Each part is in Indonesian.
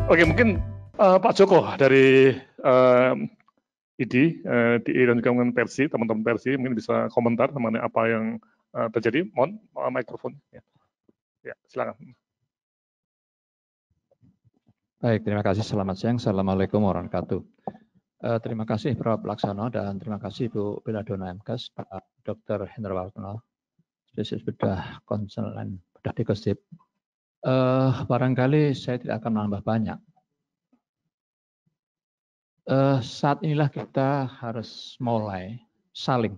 Oke, mungkin Pak Joko dari IDI dan juga mungkin Persi, teman-teman Persi mungkin bisa komentar mengenai apa yang terjadi. Mohon mikrofon. Ya, silakan. Baik, terima kasih. Selamat siang. Assalamualaikum warahmatullahi wabarakatuh. Terima kasih Prof. Laksana dan terima kasih Bu Beladona MKes, Pak Dr. Hendra Wartono, spesialis bedah konsulen bedah diagnostik. Barangkali saya tidak akan menambah banyak. Saat inilah kita harus mulai saling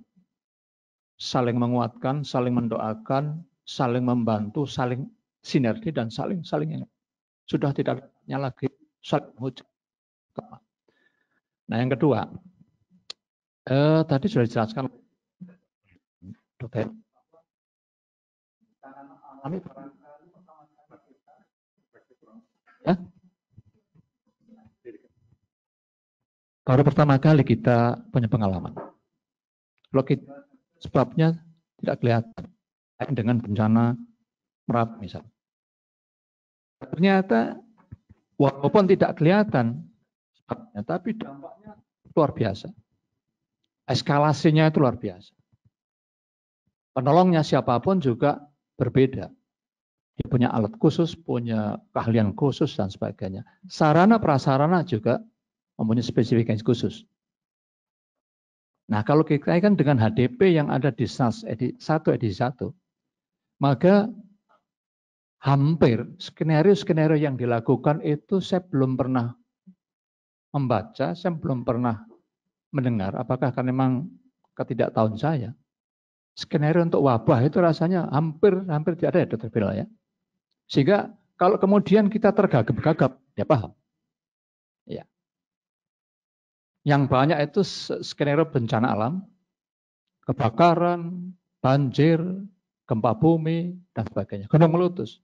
menguatkan, saling mendoakan, saling membantu, saling sinergi dan saling sudah tidak lagi saling menghujat. Nah, yang kedua, tadi sudah dijelaskan Dokter. Ya? Baru pertama kali kita punya pengalaman. Kalau kita sebabnya tidak kelihatan dengan bencana Merapi misalnya. Ternyata walaupun tidak kelihatan sebabnya, tapi dampaknya luar biasa. Eskalasinya itu luar biasa. Penolongnya siapapun juga berbeda. Dia punya alat khusus, punya keahlian khusus dan sebagainya. Sarana prasarana juga mempunyai spesifikasi khusus. Nah, kalau kita kan dengan HDP yang ada di SNAS edisi 1, maka hampir skenario-skenario yang dilakukan itu saya belum pernah membaca, saya belum pernah mendengar. Apakah karena memang ketidaktahuan saya? Skenario untuk wabah itu rasanya hampir tidak ada ya, Dr. Bella ya. Sehingga kalau kemudian kita tergagap-gagap, ya paham. Ya. Yang banyak itu skenario bencana alam, kebakaran, banjir, gempa bumi, dan sebagainya. Gunung meletus.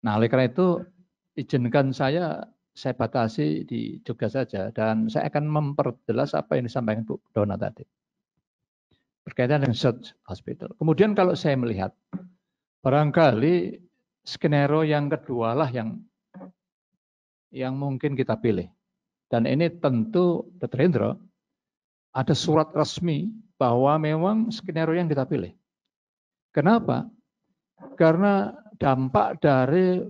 Nah, oleh karena itu, izinkan saya batasi di Jogja saja, dan saya akan memperjelas apa yang disampaikan Bu Dona tadi. Berkaitan dengan South Hospital. Kemudian kalau saya melihat, barangkali skenario yang kedua lah yang mungkin kita pilih. Dan ini tentu Dr. Hendro, ada surat resmi bahwa memang skenario yang kita pilih. Kenapa? Karena dampak dari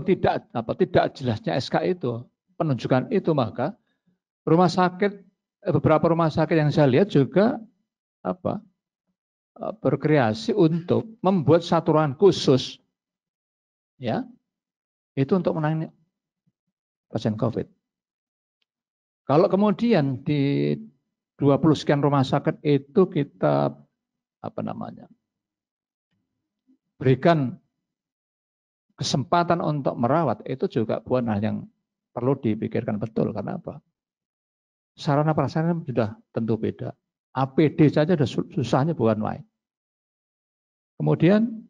tidak jelasnya SK itu, penunjukan itu, maka beberapa rumah sakit yang saya lihat juga berkreasi untuk membuat satuan khusus, ya, itu untuk menangani pasien COVID. Kalau kemudian di 20 sekian rumah sakit itu kita berikan kesempatan untuk merawat, itu juga bukan hal yang perlu dipikirkan betul. Karena apa? Sarana prasarana sudah tentu beda. APD saja sudah susahnya bukan main. Kemudian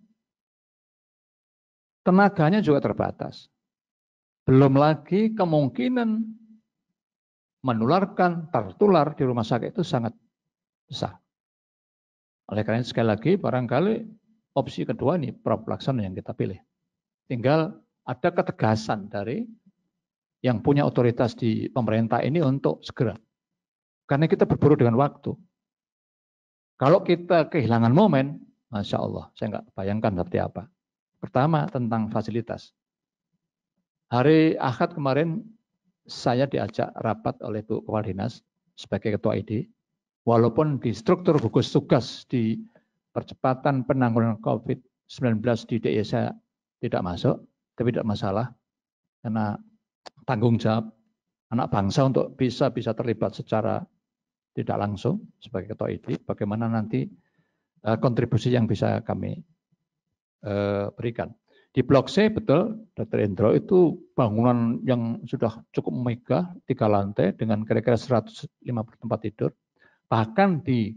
tenaganya juga terbatas. Belum lagi kemungkinan tertular di rumah sakit itu sangat besar. Oleh karena itu sekali lagi barangkali opsi kedua ini Prof. Laksana yang kita pilih. Tinggal ada ketegasan dari yang punya otoritas di pemerintah ini untuk segera. Karena kita berburu dengan waktu. Kalau kita kehilangan momen, Masya Allah, saya nggak bayangkan seperti apa. Pertama, tentang fasilitas. Hari Ahad kemarin, saya diajak rapat oleh Bu Kepala Dinas sebagai Ketua ID. Walaupun di struktur gugus tugas di percepatan penanggulangan COVID-19 di DIY saya tidak masuk, tapi tidak masalah. Karena tanggung jawab anak bangsa untuk bisa terlibat secara tidak langsung sebagai Ketua ID, bagaimana nanti kontribusi yang bisa kami berikan. Di Blok C betul, Dr. Hendro, itu bangunan yang sudah cukup megah, 3 lantai dengan kira-kira 150 tempat tidur. Bahkan di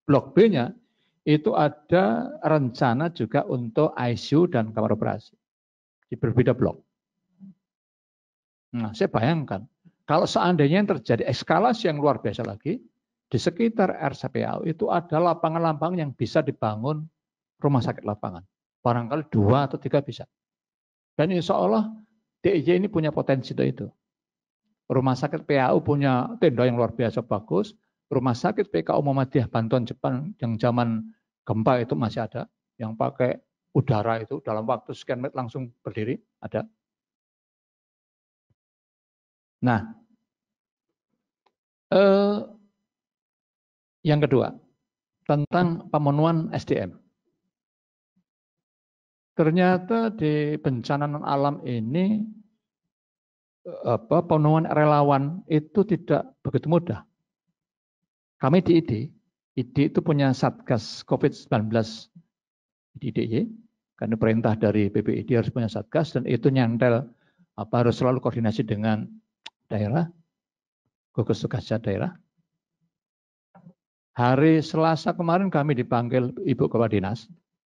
Blok B-nya itu ada rencana juga untuk ICU dan kamar operasi di berbeda blok. Nah, saya bayangkan kalau seandainya yang terjadi eskalasi yang luar biasa lagi, di sekitar RSPAU itu ada lapangan-lapangan yang bisa dibangun rumah sakit lapangan. Barangkali 2 atau 3 bisa. Dan insya Allah DIY ini punya potensi itu. Rumah sakit PAU punya tenda yang luar biasa bagus. Rumah sakit PKU Muhammadiyah Bantuan Jepang yang zaman gempa itu masih ada. Yang pakai udara itu dalam waktu sekian menit langsung berdiri, ada. Nah, yang kedua, tentang pemenuhan SDM. Ternyata di bencana non alam ini pemenuhan relawan itu tidak begitu mudah. Kami di ID itu punya Satgas COVID-19 di DIY, karena perintah dari BPID harus punya Satgas dan itu nyantel harus selalu koordinasi dengan daerah, gugus tugas daerah. Hari Selasa kemarin kami dipanggil Ibu Kepala Dinas.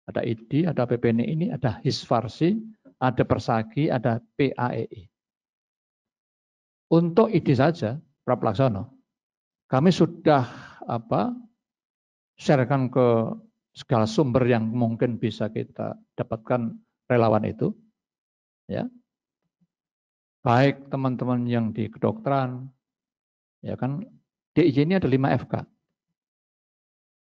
Ada ID, ada PPNI ini, ada Hisfarsi, ada Persagi, ada PAEI. Untuk ID saja, Pak Laksono, kami sudah sharekan ke segala sumber yang mungkin bisa kita dapatkan relawan itu. Ya. Baik teman-teman yang di kedokteran, ya kan, DIY ini ada 5 FK.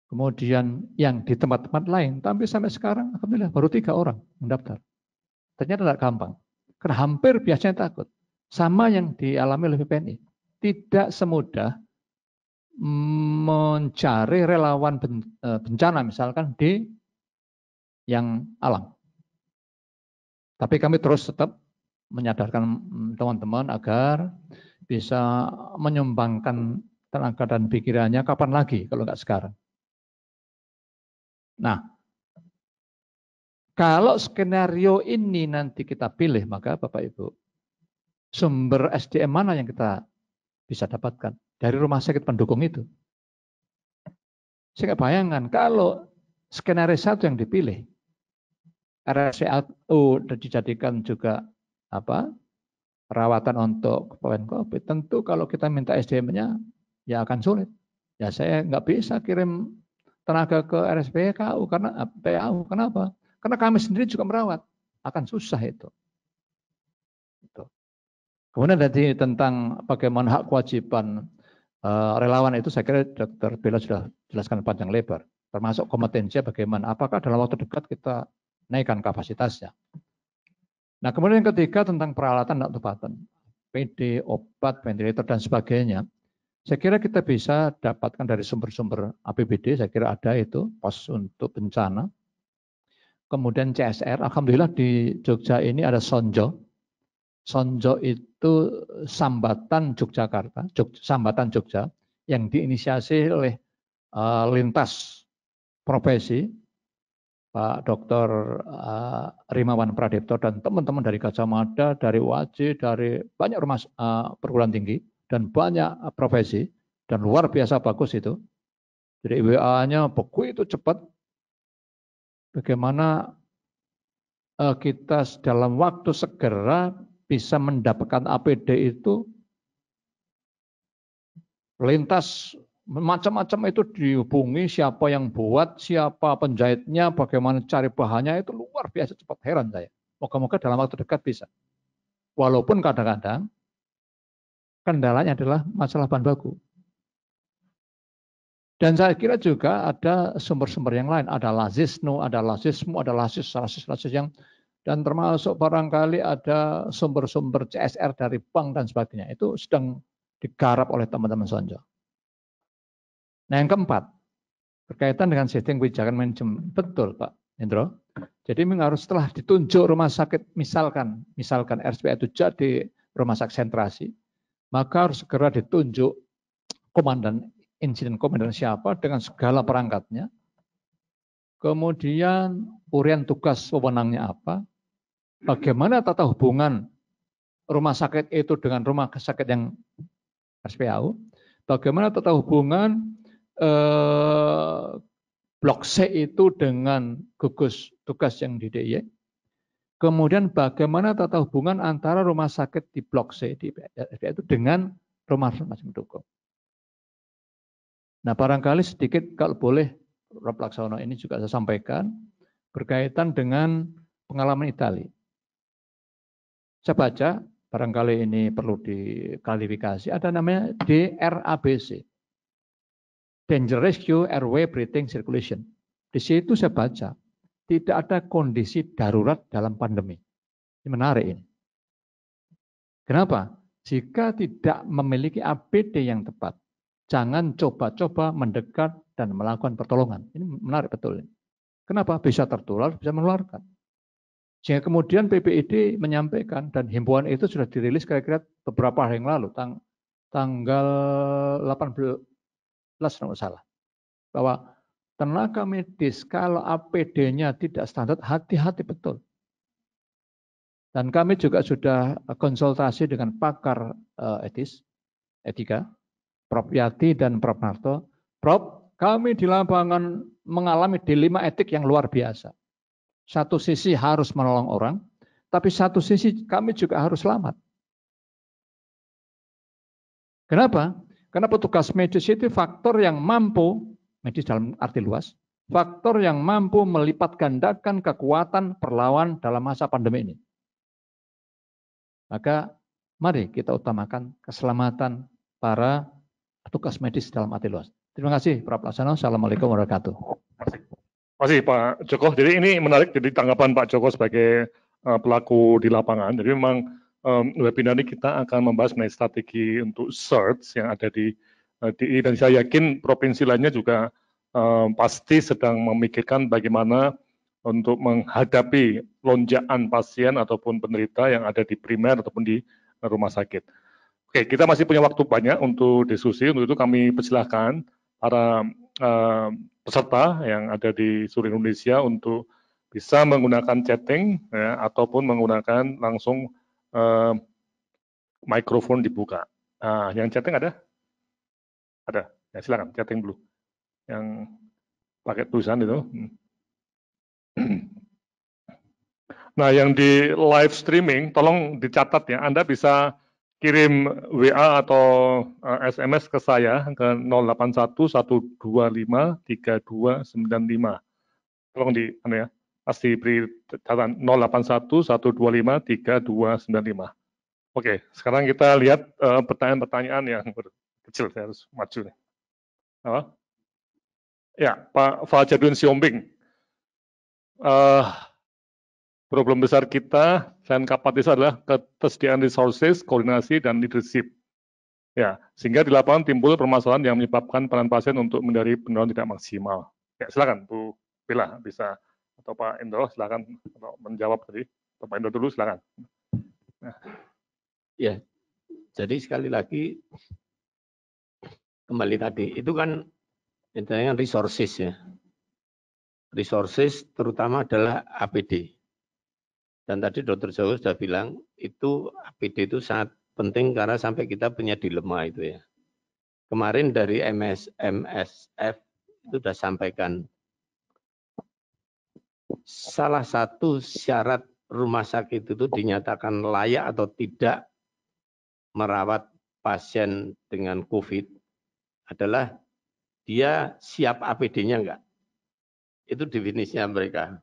Kemudian yang di tempat-tempat lain, tapi sampai sekarang alhamdulillah baru 3 orang mendaftar. Ternyata tidak gampang. Karena hampir biasanya takut. Sama yang dialami oleh PPNI. Tidak semudah mencari relawan bencana misalkan di yang alam. Tapi kami terus tetap menyadarkan teman-teman agar bisa menyumbangkan tenaga dan pikirannya kapan lagi kalau nggak sekarang. Nah, kalau skenario ini nanti kita pilih, maka Bapak Ibu, sumber SDM mana yang kita bisa dapatkan dari rumah sakit pendukung itu? Saya bayangkan kalau skenario 1 yang dipilih, RSCU dijadikan juga perawatan untuk COVID, tentu kalau kita minta SDM-nya ya akan sulit. Ya saya nggak bisa kirim tenaga ke RSPKU karena PAU. Kenapa? Karena kami sendiri juga merawat. Akan susah itu. Kemudian tadi tentang bagaimana hak kewajiban relawan itu saya kira Dr. Bella sudah jelaskan panjang lebar. Termasuk kompetensinya bagaimana. Apakah dalam waktu dekat kita naikkan kapasitasnya. Nah kemudian yang ketiga tentang peralatan dan obatan. PD, obat, ventilator dan sebagainya. Saya kira kita bisa dapatkan dari sumber-sumber APBD, saya kira ada itu, pos untuk bencana. Kemudian CSR, alhamdulillah di Jogja ini ada Sonjo. Sonjo itu Sambatan Yogyakarta, Sambatan Jogja, yang diinisiasi oleh lintas profesi, Pak Dr. Rimawan Pradipto dan teman-teman dari Gajah Mada, dari UAJ, dari banyak rumah perguruan tinggi, dan banyak profesi, dan luar biasa bagus itu. Jadi WA-nya begitu cepat, bagaimana kita dalam waktu segera bisa mendapatkan APD itu, lintas macam-macam itu dihubungi, siapa yang buat, siapa penjahitnya, bagaimana cari bahannya, itu luar biasa cepat, heran saya. Moga-moga dalam waktu dekat bisa. Walaupun kadang-kadang kendalanya adalah masalah bahan baku. Dan saya kira juga ada sumber-sumber yang lain. Ada lazisnu, ada lazismu, ada lasis yang, dan termasuk barangkali ada sumber-sumber CSR dari bank dan sebagainya. Itu sedang digarap oleh teman-teman Sonjo. Nah yang keempat, berkaitan dengan sistem kebijakan manajemen. Betul Pak Indro. Jadi memang harus setelah ditunjuk rumah sakit, misalkan RSPA itu jadi rumah sakit sentrasi, maka harus segera ditunjuk komandan, insiden komandan siapa dengan segala perangkatnya. Kemudian urian tugas wewenangnya apa. Bagaimana tata hubungan rumah sakit itu dengan rumah sakit yang RSPAU. Bagaimana tata hubungan blok C itu dengan gugus tugas yang di DIY. Kemudian bagaimana tata hubungan antara rumah sakit di blok C di RSPAU itu dengan rumah sakit pendukung. Nah barangkali sedikit kalau boleh Prof. Laksono ini juga saya sampaikan berkaitan dengan pengalaman Italia. Saya baca, barangkali ini perlu diklarifikasi, ada namanya DRABC. Danger Rescue Airway Breathing Circulation. Di situ saya baca, tidak ada kondisi darurat dalam pandemi. Ini menarik ini. Kenapa? Jika tidak memiliki APD yang tepat, jangan coba-coba mendekat dan melakukan pertolongan. Ini menarik betul. Kenapa? Bisa tertular, bisa menularkan. Sehingga kemudian PPID menyampaikan, dan himbauan itu sudah dirilis kira-kira beberapa hari yang lalu, tanggal 18, kalau salah, bahwa tenaga medis kalau APD-nya tidak standar, hati-hati betul. Dan kami juga sudah konsultasi dengan pakar etika, Prof. Yati dan Prof. Narto. Prof, kami di lapangan mengalami dilema etik yang luar biasa. Satu sisi harus menolong orang, tapi satu sisi kami juga harus selamat. Kenapa? Karena petugas medis itu faktor yang mampu, medis dalam arti luas, faktor yang mampu melipat gandakan kekuatan perlawan dalam masa pandemi ini. Maka mari kita utamakan keselamatan para petugas medis dalam arti luas. Terima kasih Pak Pelaksana. Assalamualaikum warahmatullahi wabarakatuh. Terima kasih Pak Joko. Jadi ini menarik, jadi tanggapan Pak Joko sebagai pelaku di lapangan. Jadi memang webinar ini kita akan membahas mengenai strategi untuk search yang ada di dan saya yakin provinsi lainnya juga pasti sedang memikirkan bagaimana untuk menghadapi lonjakan pasien ataupun penderita yang ada di primer ataupun di rumah sakit. Oke, kita masih punya waktu banyak untuk diskusi. Untuk itu kami persilahkan para peserta yang ada di seluruh Indonesia untuk bisa menggunakan chatting ya, ataupun menggunakan langsung mikrofon dibuka. Nah, yang chatting ada? Ada. Ya, silakan chatting dulu. Yang pakai tulisan itu. Nah, yang di live streaming, tolong dicatat ya. Anda bisa kirim WA atau SMS ke saya ke 081-125-3295. Tolong di, ya, pasti beri catatan 081-125-3295. Oke, sekarang kita lihat pertanyaan-pertanyaan yang kecil. Saya harus maju nih. Apa? Ya, Pak Fajarudin Siombing. Problem besar kita dan kapasitas adalah ketersediaan resources, koordinasi, dan leadership. Ya, sehingga di lapangan timbul permasalahan yang menyebabkan peran pasien untuk menghindari penularan tidak maksimal. Ya, silakan Bu Bella bisa, atau Pak Indro silakan atau menjawab tadi. Pak Indro dulu silakan. Nah. Ya, jadi sekali lagi kembali tadi itu kan intinya resources ya. Resources terutama adalah APD. Dan tadi Dr. Jawa sudah bilang itu APD itu sangat penting karena sampai kita punya dilema itu ya. Kemarin dari MSF itu sudah sampaikan salah satu syarat rumah sakit itu dinyatakan layak atau tidak merawat pasien dengan COVID adalah dia siap APD-nya enggak. Itu definisinya mereka.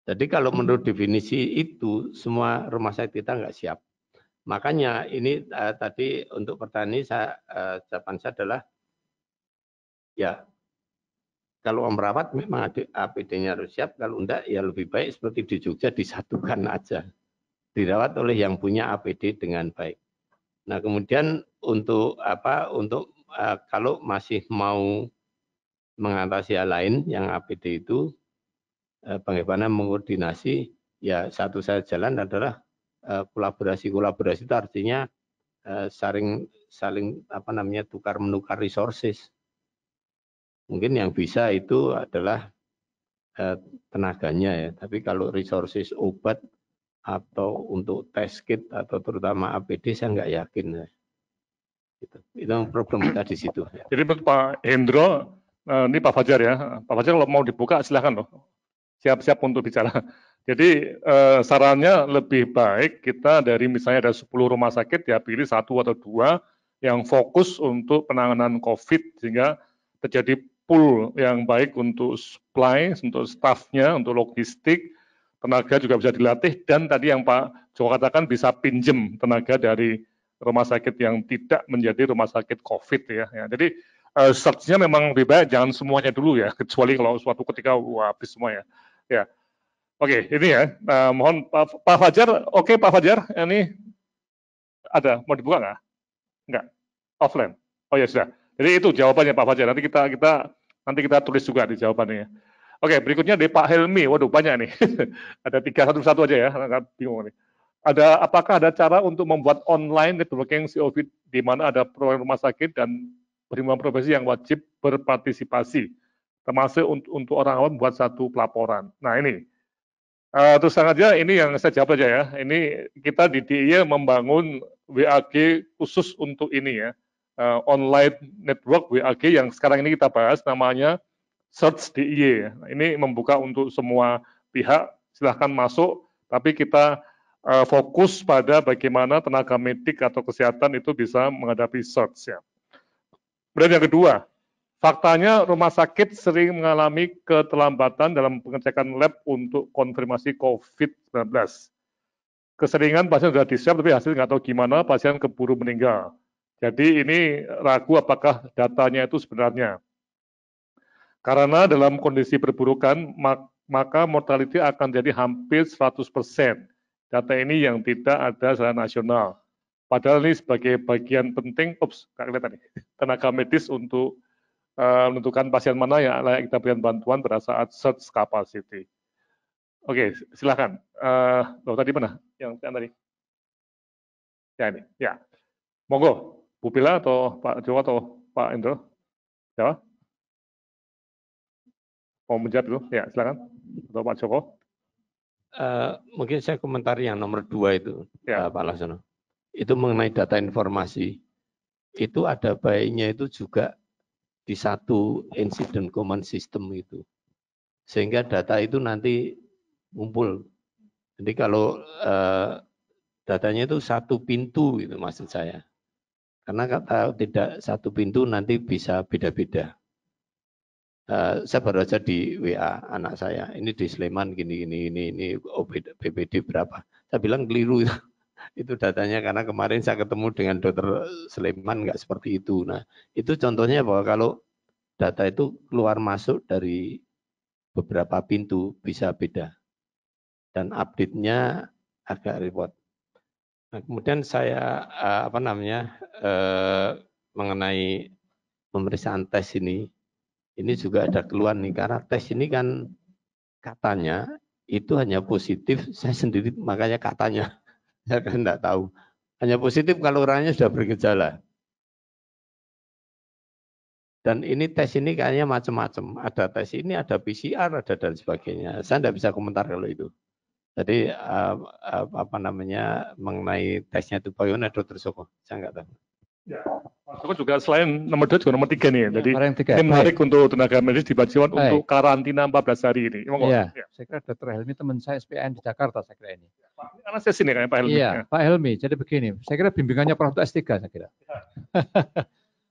Jadi kalau menurut definisi itu semua rumah sakit kita enggak siap. Makanya ini tadi untuk pertanyaan ini jawaban saya adalah ya kalau merawat memang APD-nya harus siap, kalau enggak ya lebih baik seperti di Jogja disatukan aja. Dirawat oleh yang punya APD dengan baik. Nah, kemudian untuk kalau masih mau mengatasi hal lain yang APD itu bagaimana mengkoordinasi ya satu saja jalan adalah kolaborasi itu artinya saling tukar menukar resources. Mungkin yang bisa itu adalah tenaganya ya, tapi kalau resources obat atau untuk test kit atau terutama APD saya nggak yakin. Itu problem kita di situ. Jadi Pak Hendro, ini Pak Fajar ya. Pak Fajar kalau mau dibuka silahkan loh. Siap-siap untuk bicara. Jadi sarannya lebih baik kita dari misalnya ada 10 rumah sakit ya pilih 1 atau 2 yang fokus untuk penanganan COVID sehingga terjadi pool yang baik untuk supply, untuk staffnya, untuk logistik, tenaga juga bisa dilatih, dan tadi yang Pak Joko katakan bisa pinjem tenaga dari rumah sakit yang tidak menjadi rumah sakit COVID ya. Jadi search-nya memang lebih baik jangan semuanya dulu ya, kecuali kalau suatu ketika habis semua ya. Ya, oke, ini ya. Mohon Pak Fajar, oke Pak Fajar, ini ada mau dibuka nggak? Nggak, offline. Oh ya sudah. Jadi itu jawabannya Pak Fajar. Nanti kita tulis juga di jawabannya. Oke, berikutnya dari Pak Helmi. Waduh, banyak nih. Ada 3 satu aja ya. Nggak bingung nih. Apakah ada cara untuk membuat online networking COVID di mana ada program rumah sakit dan perhimpunan profesi yang wajib berpartisipasi, termasuk untuk orang awam buat satu pelaporan. Nah ini, terus saja ini yang saya jawab aja ya. Ini kita di DIY membangun WAG khusus untuk ini ya. Online network WAG yang sekarang ini kita bahas namanya Search DIY. Ini membuka untuk semua pihak, silahkan masuk, tapi kita fokus pada bagaimana tenaga medik atau kesehatan itu bisa menghadapi search ya. Kemudian yang kedua, faktanya rumah sakit sering mengalami keterlambatan dalam pengecekan lab untuk konfirmasi COVID-19. Keseringan pasien sudah di-swab tapi hasil nggak tahu gimana, pasien keburu meninggal. Jadi ini ragu apakah datanya itu sebenarnya. Karena dalam kondisi perburukan, maka mortality akan jadi hampir 100%. Data ini yang tidak ada secara nasional. Padahal ini sebagai bagian penting, nggak kelihatan nih, tenaga medis untuk menentukan pasien mana yang layak kita berikan bantuan pada saat search capacity. Oke, silakan. Tadi mana? Yang tadi? Ya ini, ya. Monggo, Bu Pila atau Pak Joko atau Pak Endro? Ya. Mau menjawab dulu? Ya, silakan. Atau Pak Joko. Mungkin saya komentar yang nomor 2 itu, ya. Pak Laksono. Itu mengenai data informasi. Itu ada baiknya itu juga di satu incident command system itu. Sehingga data itu nanti ngumpul. Jadi kalau datanya itu satu pintu itu maksud saya. Karena kalau tidak satu pintu nanti bisa beda-beda. Saya baru aja di WA anak saya, ini di Sleman gini, ini BPD berapa. Saya bilang keliru itu datanya karena kemarin saya ketemu dengan dokter Sleman nggak seperti itu. Nah itu contohnya bahwa kalau data itu keluar masuk dari beberapa pintu bisa beda. Dan update-nya agak repot. Nah, kemudian saya mengenai pemeriksaan tes ini juga ada keluhan nih, karena tes ini kan katanya itu hanya positif, saya sendiri makanya katanya, saya kan enggak tahu. Hanya positif kalau orangnya sudah bergejala. Dan ini tes ini kayaknya macam-macam, ada tes ini, ada PCR, ada dan sebagainya. Saya enggak bisa komentar kalau itu. Jadi mengenai tesnya itu bagaimana Dr. Soko, saya enggak tahu. Ya. Mas juga selain nomor 2 juga nomor 3 nih. Ya, jadi ini menarik untuk tenaga medis dibajikan untuk karantina 14 hari ini. Iya, ya. Saya kira Dr. Helmi teman saya SPN di Jakarta saya kira ini. Karena saya sini kan Pak Helmi. Iya, ya. Pak Helmi. Jadi begini, saya kira bimbingannya Prof. S3 saya kira. Ya.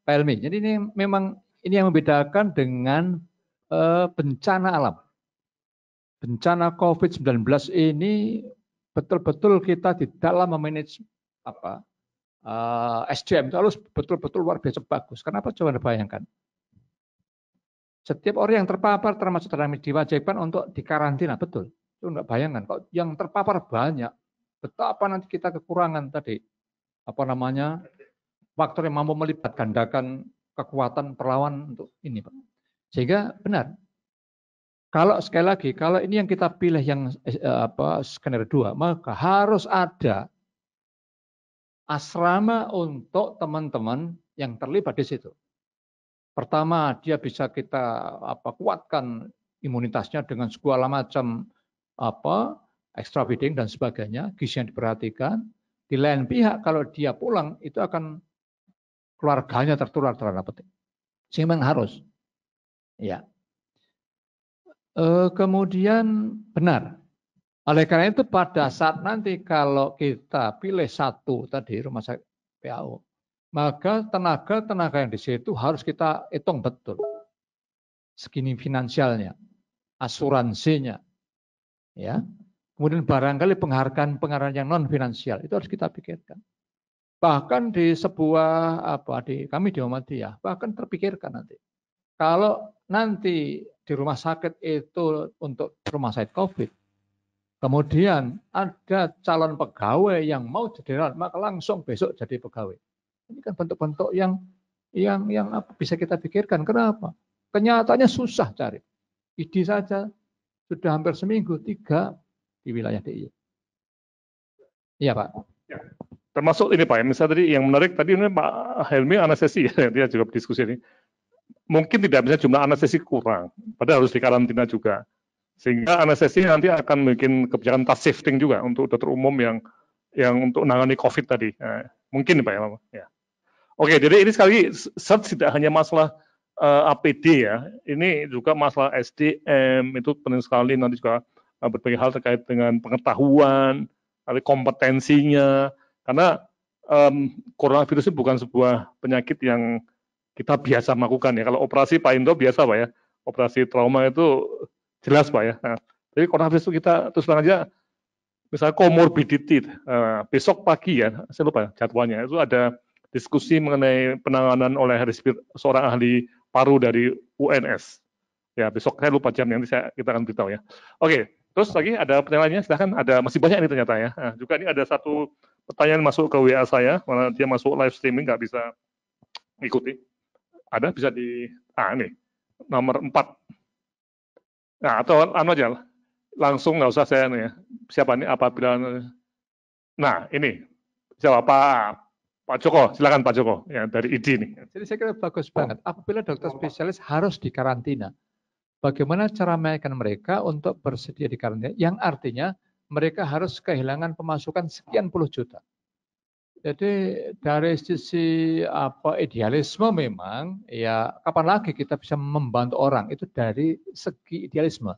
Pak Helmi, jadi ini memang ini yang membedakan dengan bencana alam. Bencana COVID-19 ini betul-betul kita di dalam memanage SDM itu harus betul-betul luar biasa bagus. Kenapa? Coba Anda bayangkan. Setiap orang yang terpapar termasuk dalam diwajibkan untuk dikarantina, betul. Itu enggak bayangkan. Kok yang terpapar banyak, betapa nanti kita kekurangan tadi. Faktor yang mampu melibat gandakan kekuatan perlawan untuk ini, Pak. Sehingga benar. Kalau sekali lagi, kalau ini yang kita pilih yang skenario 2, maka harus ada asrama untuk teman-teman yang terlibat di situ. Pertama, dia bisa kita kuatkan imunitasnya dengan segala macam extra feeding dan sebagainya, gizi yang diperhatikan. Di lain pihak, kalau dia pulang itu akan keluarganya tertular terhadap petik. Sehingga memang harus. Ya. Kemudian benar. Oleh karena itu pada saat nanti kalau kita pilih satu tadi rumah sakit PAU, maka tenaga yang di situ harus kita hitung betul. Segini finansialnya, asuransinya, ya, Kemudian barangkali penghargaan yang non finansial itu harus kita pikirkan. Bahkan di sebuah kami di Muhammadiyah bahkan terpikirkan nanti. Kalau nanti di rumah sakit itu untuk rumah sakit COVID, kemudian ada calon pegawai yang mau jadi rawat, maka langsung besok jadi pegawai. Ini kan bentuk-bentuk yang bisa kita pikirkan. Kenapa? Kenyataannya susah cari. ID saja sudah hampir seminggu 3 di wilayah DIY. Iya Pak. Ya. Termasuk ini Pak, misalnya tadi yang menarik tadi ini Pak Helmi anestesi ya, dia juga berdiskusi ini. Mungkin tidak bisa jumlah anestesi kurang, padahal harus dikarantina juga. Sehingga anestesi nanti akan bikin kebijakan task shifting juga untuk dokter umum yang untuk menangani COVID tadi. Mungkin Pak ya. Oke, jadi ini sekali search tidak hanya masalah APD ya, ini juga masalah SDM itu penting sekali, nanti juga berbagai hal terkait dengan pengetahuan, kompetensinya, karena coronavirus itu bukan sebuah penyakit yang kita biasa melakukan ya. Kalau operasi Pak Indro biasa Pak ya, operasi trauma itu jelas Pak ya. Nah, jadi coronavirus itu kita terus terang aja, misalnya comorbidity, besok pagi ya, saya lupa jadwalnya, itu ada diskusi mengenai penanganan oleh seorang ahli paru dari UNS. Ya, besok saya lupa jamnya, nanti kita akan beritahu ya. Oke, terus lagi ada pertanyaannya, silahkan. Masih banyak ini ternyata ya. Nah, juga ini ada satu pertanyaan masuk ke WA saya, mana dia masuk live streaming, nggak bisa ikuti. Ada, bisa di, ini, nomor 4. Nah, atau aja, langsung nggak usah saya nih ya. Siapa nih, apabila, nah ini, siapa Pak Joko, silakan Pak Joko, ya dari ID nih. Jadi saya kira bagus banget. Apabila dokter spesialis harus dikarantina, bagaimana cara meyakinkan mereka untuk bersedia dikarantina? Yang artinya mereka harus kehilangan pemasukan sekian puluh juta. Jadi dari sisi idealisme memang, ya kapan lagi kita bisa membantu orang itu dari segi idealisme.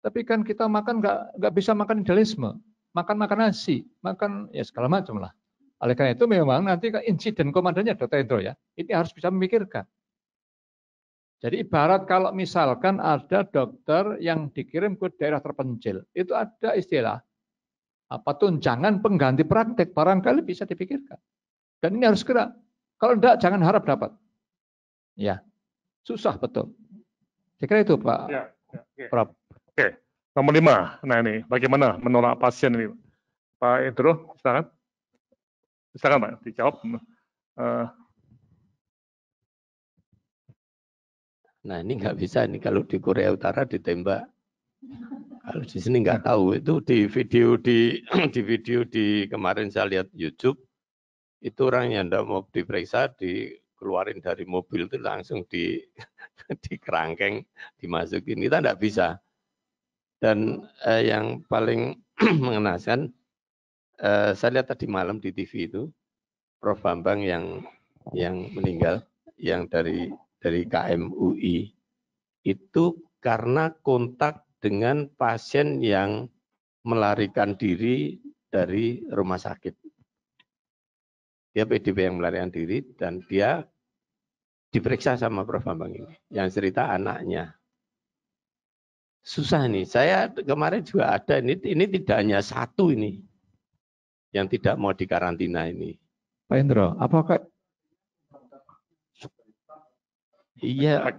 Tapi kan kita makan nggak bisa makan idealisme, makan nasi, makan ya segala macam lah. Oleh karena itu memang nanti insiden komandannya Dr. Hendro ya, ini harus bisa memikirkan. Jadi ibarat kalau misalkan ada dokter yang dikirim ke daerah terpencil, itu ada istilah tunjangan pengganti praktek, barangkali bisa dipikirkan. Dan ini harus segera. Kalau enggak jangan harap dapat. Ya, susah betul. Saya kira itu Pak. Ya, Prof. Oke, nomor 5. Nah ini, bagaimana menolak pasien ini? Pak Hendro, silakan. Silakan Pak, dijawab. Nah ini nggak bisa nih kalau di Korea Utara ditembak. Kalau di sini nggak tahu. Itu di video di kemarin saya lihat YouTube, itu orang yang tidak mau diperiksa dikeluarin dari mobil itu langsung di kerangkeng dimasukin. Kita tidak bisa. Dan yang paling mengenaskan, saya lihat tadi malam di TV itu Prof Bambang yang meninggal, yang dari KMUI itu karena kontak dengan pasien yang melarikan diri dari rumah sakit. Dia PDP yang melarikan diri dan dia diperiksa sama Prof Bambang ini. Yang cerita anaknya. Susah nih. Saya kemarin juga ada ini tidak hanya satu ini yang tidak mau dikarantina ini. Pak Hendro, apakah iya.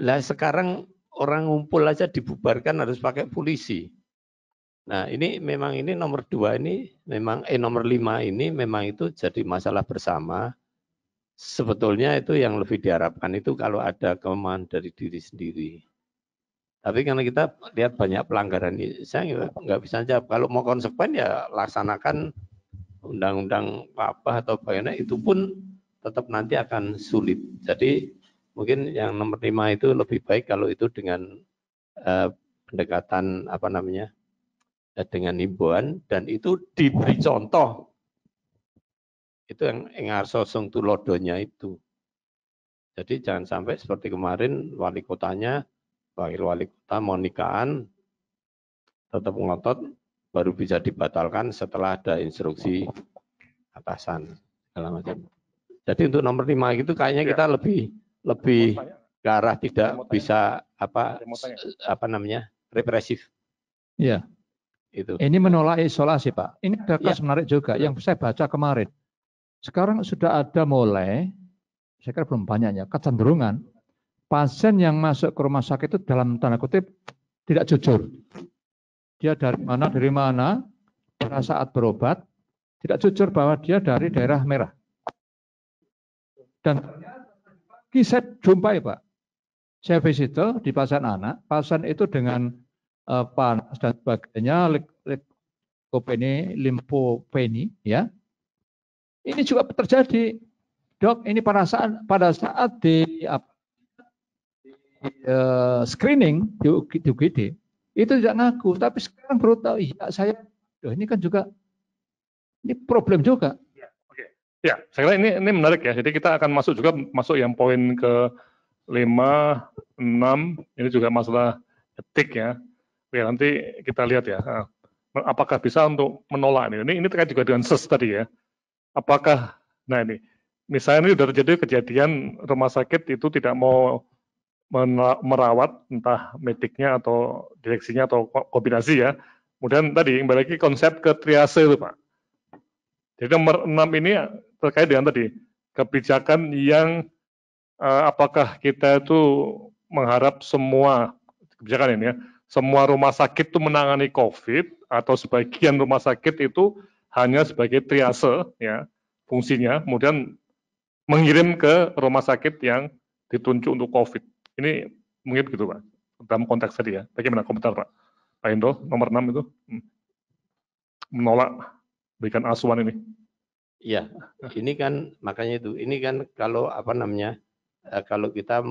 Lah sekarang orang ngumpul aja dibubarkan harus pakai polisi. Nah, ini memang ini nomor 2 ini memang nomor 5 ini memang itu jadi masalah bersama. Sebetulnya itu yang lebih diharapkan itu kalau ada kelemahan dari diri sendiri. Tapi karena kita lihat banyak pelanggaran ini, saya nggak bisa jawab. Kalau mau konsekuen ya laksanakan undang-undang apa atau bagaimana, itu pun tetap nanti akan sulit. Jadi mungkin yang nomor 5 itu lebih baik kalau itu dengan pendekatan dengan himbauan dan itu diberi contoh. Itu yang harus sosong tulodonya itu. Jadi jangan sampai seperti kemarin wali kotanya, wakil wali kota mau nikahan, tetap ngotot, baru bisa dibatalkan setelah ada instruksi atasan segala macam. Jadi untuk nomor 5 itu kayaknya kita lebih ke arah tidak bisa represif. ya. Itu. Ini menolak isolasi, Pak. Ini ada kasus Ya. menarik juga yang saya baca kemarin. Sekarang sudah ada mulai, saya kira belum banyaknya, kecenderungan pasien yang masuk ke rumah sakit itu dalam tanda kutip tidak jujur. Dia dari mana, pada saat berobat, tidak jujur bahwa dia dari daerah merah. Dan saya jumpai, Pak. Saya visit di pasien anak, pasien itu dengan panas dan sebagainya, limfopeni, ya. Ini juga terjadi, Dok. Ini pada saat di screening di UGD itu tidak ngaku, tapi sekarang baru tahu, iya saya, ini kan juga ini problem juga. Ya, oke. Ya, saya kira ini menarik ya. Jadi kita akan masuk yang poin ke 5, 6, ini juga masalah etik ya. Oke, nanti kita lihat ya. Apakah bisa untuk menolak ini? Ini terkait juga dengan SES tadi ya. Apakah, nah ini, misalnya ini sudah terjadi kejadian rumah sakit itu tidak mau merawat entah mediknya atau direksinya atau kombinasi ya. Kemudian tadi kembali lagi konsep ke triase itu Pak. Jadi nomor 6 ini terkait dengan tadi kebijakan yang apakah kita itu mengharap semua kebijakan ini ya, semua rumah sakit itu menangani COVID atau sebagian rumah sakit itu hanya sebagai triase ya fungsinya, kemudian mengirim ke rumah sakit yang ditunjuk untuk COVID. Ini mungkin gitu Pak, dalam konteks tadi ya. Bagaimana komentar Pak? Pak Indro, nomor 6 itu menolak berikan asuhan ini. Iya, ini kan makanya itu. Ini kan kalau kalau kita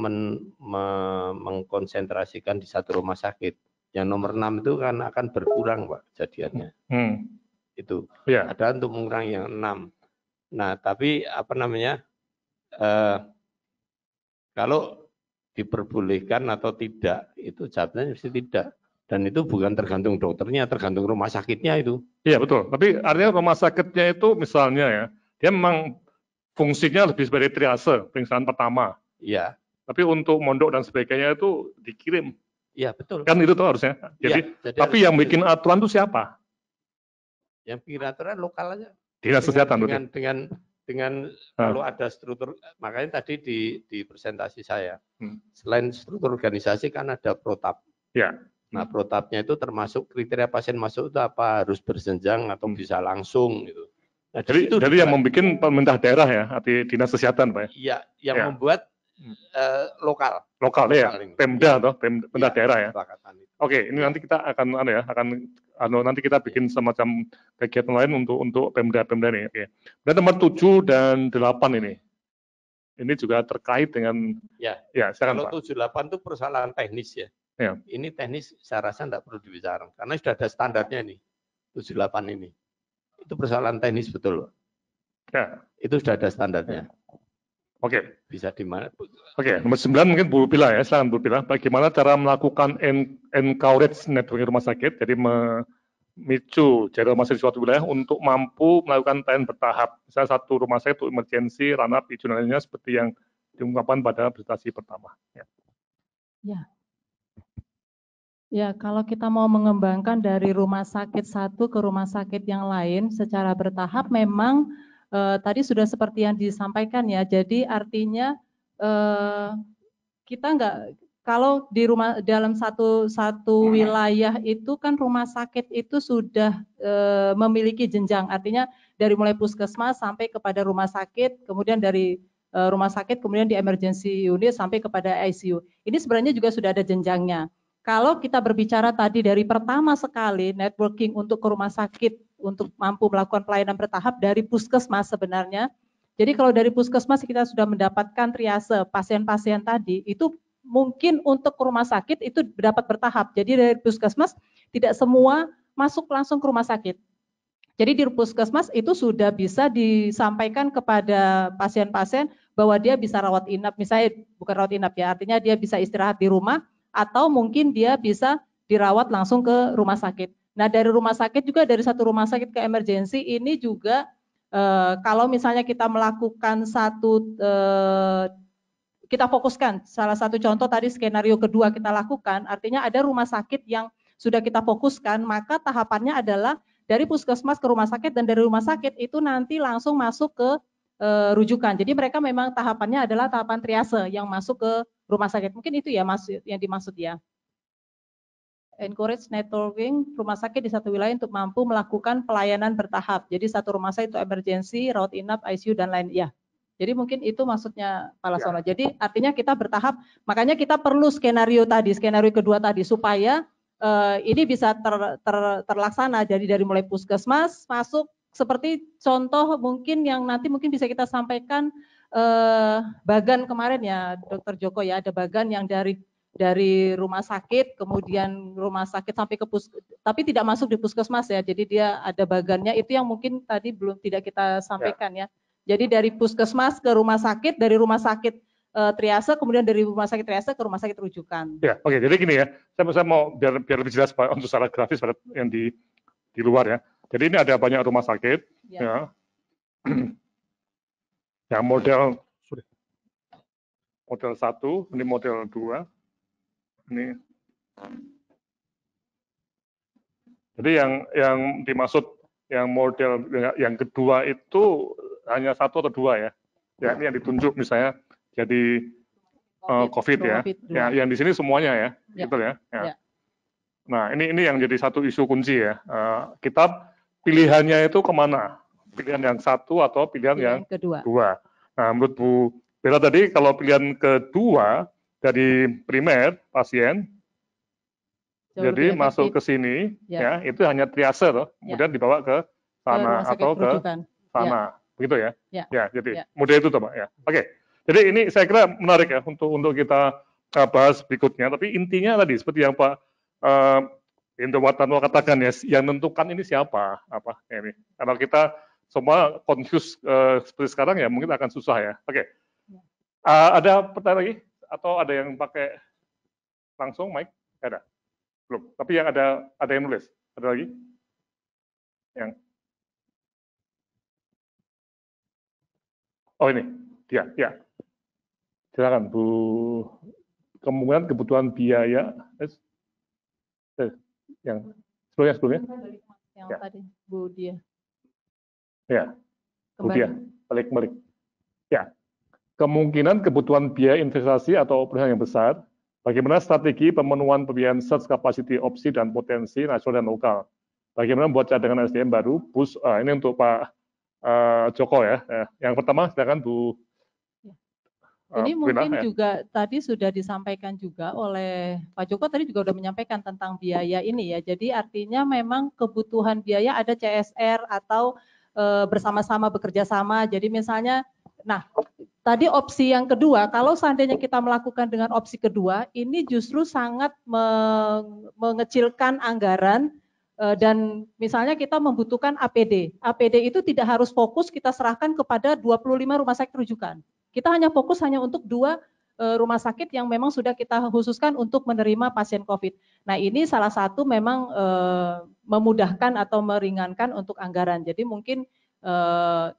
mengkonsentrasikan di satu rumah sakit, yang nomor 6 itu kan akan berkurang Pak kejadiannya. Itu ya. ada untuk mengurangi yang 6. Nah, tapi kalau diperbolehkan atau tidak, itu jawabannya mesti tidak. Dan itu bukan tergantung dokternya, tergantung rumah sakitnya itu. Iya betul, tapi artinya rumah sakitnya itu misalnya ya, dia memang fungsinya lebih sebagai triase, pemeriksaan pertama. Iya. Tapi untuk mondok dan sebagainya itu dikirim. Iya betul. Kan itu tuh harusnya. Jadi tapi yang bikin aturan itu siapa? Yang bikin aturan lokal aja. Dinas Kesehatan. Dengan kalau ada struktur, makanya tadi di presentasi saya, selain struktur organisasi kan ada protap. Ya. Nah protapnya itu termasuk kriteria pasien masuk itu apa, harus berjenjang atau bisa langsung gitu. Nah, jadi yang membuat pemerintah daerah ya, arti dinas kesehatan Pak ya? Iya, yang membuat lokal ya, Pemda atau pemerintah daerah ya. Oke, ini nanti kita akan nanti kita bikin semacam kegiatan lain untuk Pemda ini. Oke. Dan nomor 7 dan 8 ini. Ini juga terkait dengan silakan Pak. Kalau 7 8 itu persoalan teknis ya. Ya. Ini teknis saya rasa tidak perlu dibicarakan karena sudah ada standarnya nih. 7 8 ini. Itu persoalan teknis betul, Pak. Ya. Itu sudah ada standarnya. Oke. Bisa di mana? Oke, nomor 9 mungkin Bu Bila ya, silakan Bu Bila. Bagaimana cara melakukan encourage networking rumah sakit, jadi memicu jaringan rumah sakit di suatu wilayah untuk mampu melakukan pelayanan bertahap. Misalnya satu rumah sakit untuk emergency, run-up, icu dan lainnya seperti yang diungkapkan pada presentasi pertama. Ya, kalau kita mau mengembangkan dari rumah sakit satu ke rumah sakit yang lain secara bertahap, memang tadi sudah seperti yang disampaikan ya. Jadi artinya kita kalau di dalam satu wilayah itu kan rumah sakit itu sudah memiliki jenjang. Artinya dari mulai puskesmas sampai kepada rumah sakit, kemudian dari rumah sakit kemudian di emergency unit sampai kepada ICU. Ini sebenarnya juga sudah ada jenjangnya. Kalau kita berbicara tadi dari pertama sekali networking untuk ke rumah sakit untuk mampu melakukan pelayanan bertahap dari puskesmas sebenarnya. Jadi kalau dari puskesmas kita sudah mendapatkan triase pasien-pasien tadi, itu mungkin untuk ke rumah sakit itu dapat bertahap. Jadi dari puskesmas tidak semua masuk langsung ke rumah sakit. Jadi di puskesmas itu sudah bisa disampaikan kepada pasien-pasien bahwa dia bisa rawat inap, misalnya bukan rawat inap ya, artinya dia bisa istirahat di rumah, atau mungkin dia bisa dirawat langsung ke rumah sakit. Nah dari rumah sakit juga, dari satu rumah sakit ke emergency ini juga kalau misalnya kita melakukan kita fokuskan, salah satu contoh tadi skenario kedua kita lakukan, artinya ada rumah sakit yang sudah kita fokuskan, maka tahapannya adalah dari puskesmas ke rumah sakit dan dari rumah sakit itu nanti langsung masuk ke rujukan. Jadi mereka memang tahapannya adalah tahapan triase yang masuk ke rumah sakit. Mungkin itu ya yang dimaksud ya. Encourage networking rumah sakit di satu wilayah untuk mampu melakukan pelayanan bertahap. Jadi satu rumah sakit itu emergency, rawat inap, ICU dan lain ya. Jadi mungkin itu maksudnya Pak Laksono. Jadi artinya kita bertahap, makanya kita perlu skenario kedua tadi supaya ini bisa terlaksana. Jadi dari mulai puskesmas masuk seperti contoh mungkin yang nanti mungkin bisa kita sampaikan bagan kemarin ya Dr. Joko ya, ada bagan yang dari rumah sakit, kemudian rumah sakit sampai ke tapi tidak masuk di puskesmas ya. Jadi dia ada bagannya itu yang mungkin tadi belum tidak kita sampaikan ya. Jadi dari puskesmas ke rumah sakit, dari rumah sakit triase, kemudian dari rumah sakit triase ke rumah sakit rujukan. Ya, oke. Jadi gini ya, saya mau biar lebih jelas Pak untuk secara grafis yang di luar ya. Jadi ini ada banyak rumah sakit ya. Yang model 1, ini model 2. Ini. Jadi yang dimaksud yang model yang kedua itu hanya 1 atau 2 ya. Ya ini yang ditunjuk misalnya jadi COVID ya. Ya, yang di sini semuanya ya, gitu ya. Ya. Nah ini yang jadi satu isu kunci ya. Kita pilihannya itu kemana? Pilihan yang 1 atau pilihan yang kedua. Nah menurut Bu Bella tadi kalau pilihan kedua dari primer pasien jadi masuk ke sini ya itu hanya triase loh, kemudian dibawa ke sana atau ke sana begitu ya. Ya jadi model itu Pak ya. Oke. Jadi ini saya kira menarik ya untuk kita bahas berikutnya, tapi intinya tadi seperti yang Pak Indro Wartanto katakan ya, yang menentukan ini siapa apa ini. Kalau kita semua confuse seperti sekarang ya mungkin akan susah ya. Oke. Ada pertanyaan lagi atau ada yang pakai langsung mic? Ada. Belum. Tapi yang ada yang nulis. Ada lagi? Yang oh ini dia ya. Silakan Bu. Kemungkinan kebutuhan biaya yang sebelumnya. Yang tadi Bu Dia. Ya. Bu Dia. Balik. Ya. Kemungkinan kebutuhan biaya investasi atau operasi yang besar. Bagaimana strategi pemenuhan pembiayaan search capacity opsi dan potensi nasional dan lokal. Bagaimana membuat cadangan SDM baru. Ini untuk Pak Joko ya. Yang pertama silakan Bu. Ini mungkin juga tadi sudah disampaikan juga oleh Pak Joko tadi juga sudah menyampaikan tentang biaya ini ya. Jadi artinya memang kebutuhan biaya ada CSR atau bersama-sama bekerja sama. Jadi misalnya, nah tadi opsi yang kedua, kalau seandainya kita melakukan dengan opsi kedua, ini justru sangat mengecilkan anggaran dan misalnya kita membutuhkan APD. APD itu tidak harus fokus kita serahkan kepada 25 rumah sakit rujukan. Kita hanya fokus hanya untuk 2 rumah sakit yang memang sudah kita khususkan untuk menerima pasien COVID. Nah ini salah satu memang memudahkan atau meringankan untuk anggaran. Jadi mungkin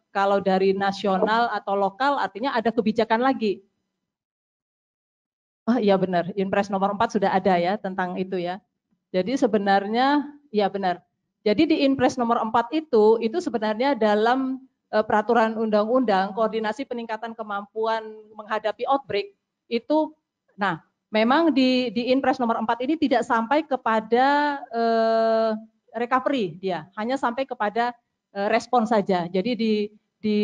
kalau dari nasional atau lokal artinya ada kebijakan lagi. Oh iya benar, Inpres nomor 4 sudah ada ya tentang itu ya. Jadi sebenarnya ya benar. Jadi di Inpres nomor 4 itu sebenarnya dalam peraturan undang-undang koordinasi peningkatan kemampuan menghadapi outbreak itu, nah memang di Inpres nomor 4 ini tidak sampai kepada recovery dia, hanya sampai kepada respon saja. Jadi di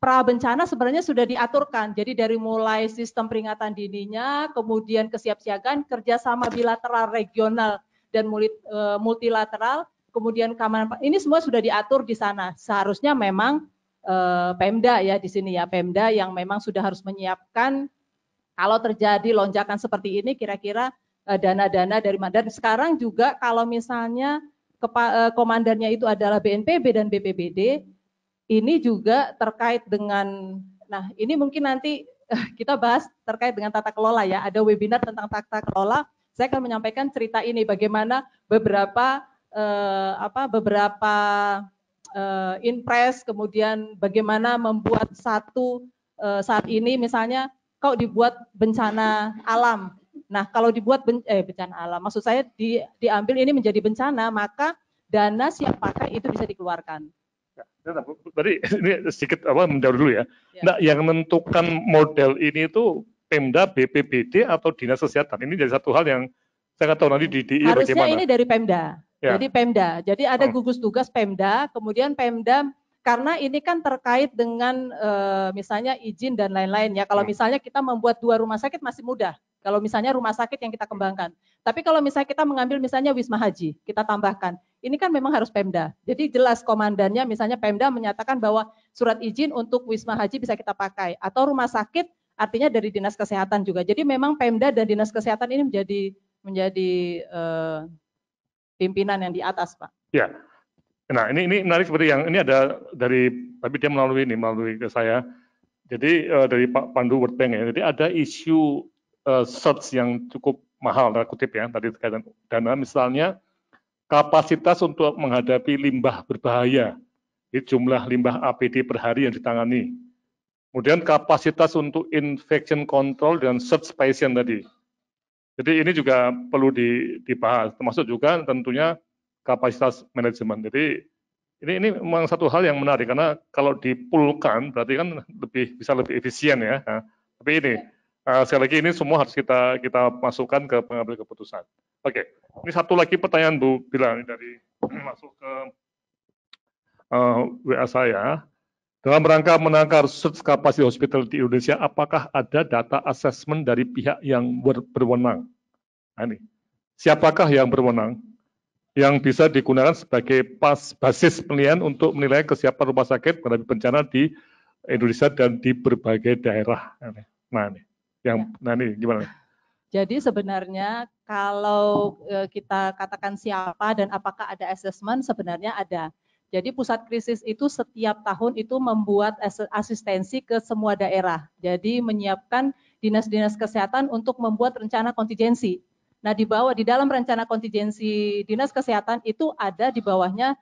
pra bencana sebenarnya sudah diaturkan. Jadi dari mulai sistem peringatan dininya, kemudian kesiapsiagaan, kerjasama bilateral, regional dan multilateral, kemudian keamanan. Ini semua sudah diatur di sana. Seharusnya memang Pemda ya di sini ya, Pemda yang memang sudah harus menyiapkan kalau terjadi lonjakan seperti ini kira-kira dana-dana dari mana. Dan sekarang juga kalau misalnya komandannya itu adalah BNPB dan BPBD, ini juga terkait dengan, nah ini mungkin nanti kita bahas terkait dengan tata kelola ya, ada webinar tentang tata kelola, saya akan menyampaikan cerita ini bagaimana beberapa Inpres, kemudian bagaimana membuat saat ini misalnya kalau dibuat bencana alam, Nah, kalau dibuat bencana alam, maksud saya diambil ini menjadi bencana, maka dana siap pakai itu bisa dikeluarkan. Tadi ini sedikit menjawab dulu ya. Nah, yang menentukan model ini itu Pemda, BPBD atau Dinas Kesehatan. Ini jadi satu hal yang saya nggak tahu nanti di harusnya bagaimana. ini dari Pemda. Ya. Jadi Pemda. Jadi ada gugus tugas Pemda, kemudian Pemda karena ini kan terkait dengan misalnya izin dan lain-lain ya. Kalau misalnya kita membuat 2 rumah sakit masih mudah. Kalau misalnya rumah sakit yang kita kembangkan. Tapi kalau misalnya kita mengambil misalnya Wisma Haji, kita tambahkan. Ini kan memang harus Pemda. Jadi jelas komandannya misalnya Pemda menyatakan bahwa surat izin untuk Wisma Haji bisa kita pakai. Atau rumah sakit artinya dari Dinas Kesehatan juga. Jadi memang Pemda dan Dinas Kesehatan ini menjadi pimpinan yang di atas, Pak. Ya. Nah, ini menarik seperti yang ini ada dari tapi dia melalui ke saya. Jadi dari Pak Pandu World Bank ya. Jadi ada isu search yang cukup mahal tanda kutip ya tadi terkait dana misalnya kapasitas untuk menghadapi limbah berbahaya. Jadi jumlah limbah APD per hari yang ditangani. Kemudian kapasitas untuk infection control dan search patient tadi. Jadi ini juga perlu dibahas, termasuk juga tentunya kapasitas manajemen. Jadi ini memang satu hal yang menarik karena kalau dipulkan berarti kan bisa lebih efisien ya. Nah, tapi ini sekali lagi ini semua harus kita masukkan ke pengambil keputusan. Oke, ini satu lagi pertanyaan Bu Bila dari masuk ke WA saya. Dalam rangka menangkar search kapasitas hospital di Indonesia, apakah ada data assessment dari pihak yang berwenang? Nah, ini. Siapakah yang berwenang? Yang bisa digunakan sebagai basis penilaian untuk menilai kesiapan rumah sakit menghadapi bencana di Indonesia dan di berbagai daerah. Nah, ini gimana? Jadi sebenarnya kalau kita katakan siapa dan apakah ada assessment, sebenarnya ada. Jadi pusat krisis itu setiap tahun itu membuat asistensi ke semua daerah. Jadi menyiapkan dinas-dinas kesehatan untuk membuat rencana kontingensi. Nah, di dalam rencana kontingensi dinas kesehatan itu ada di bawahnya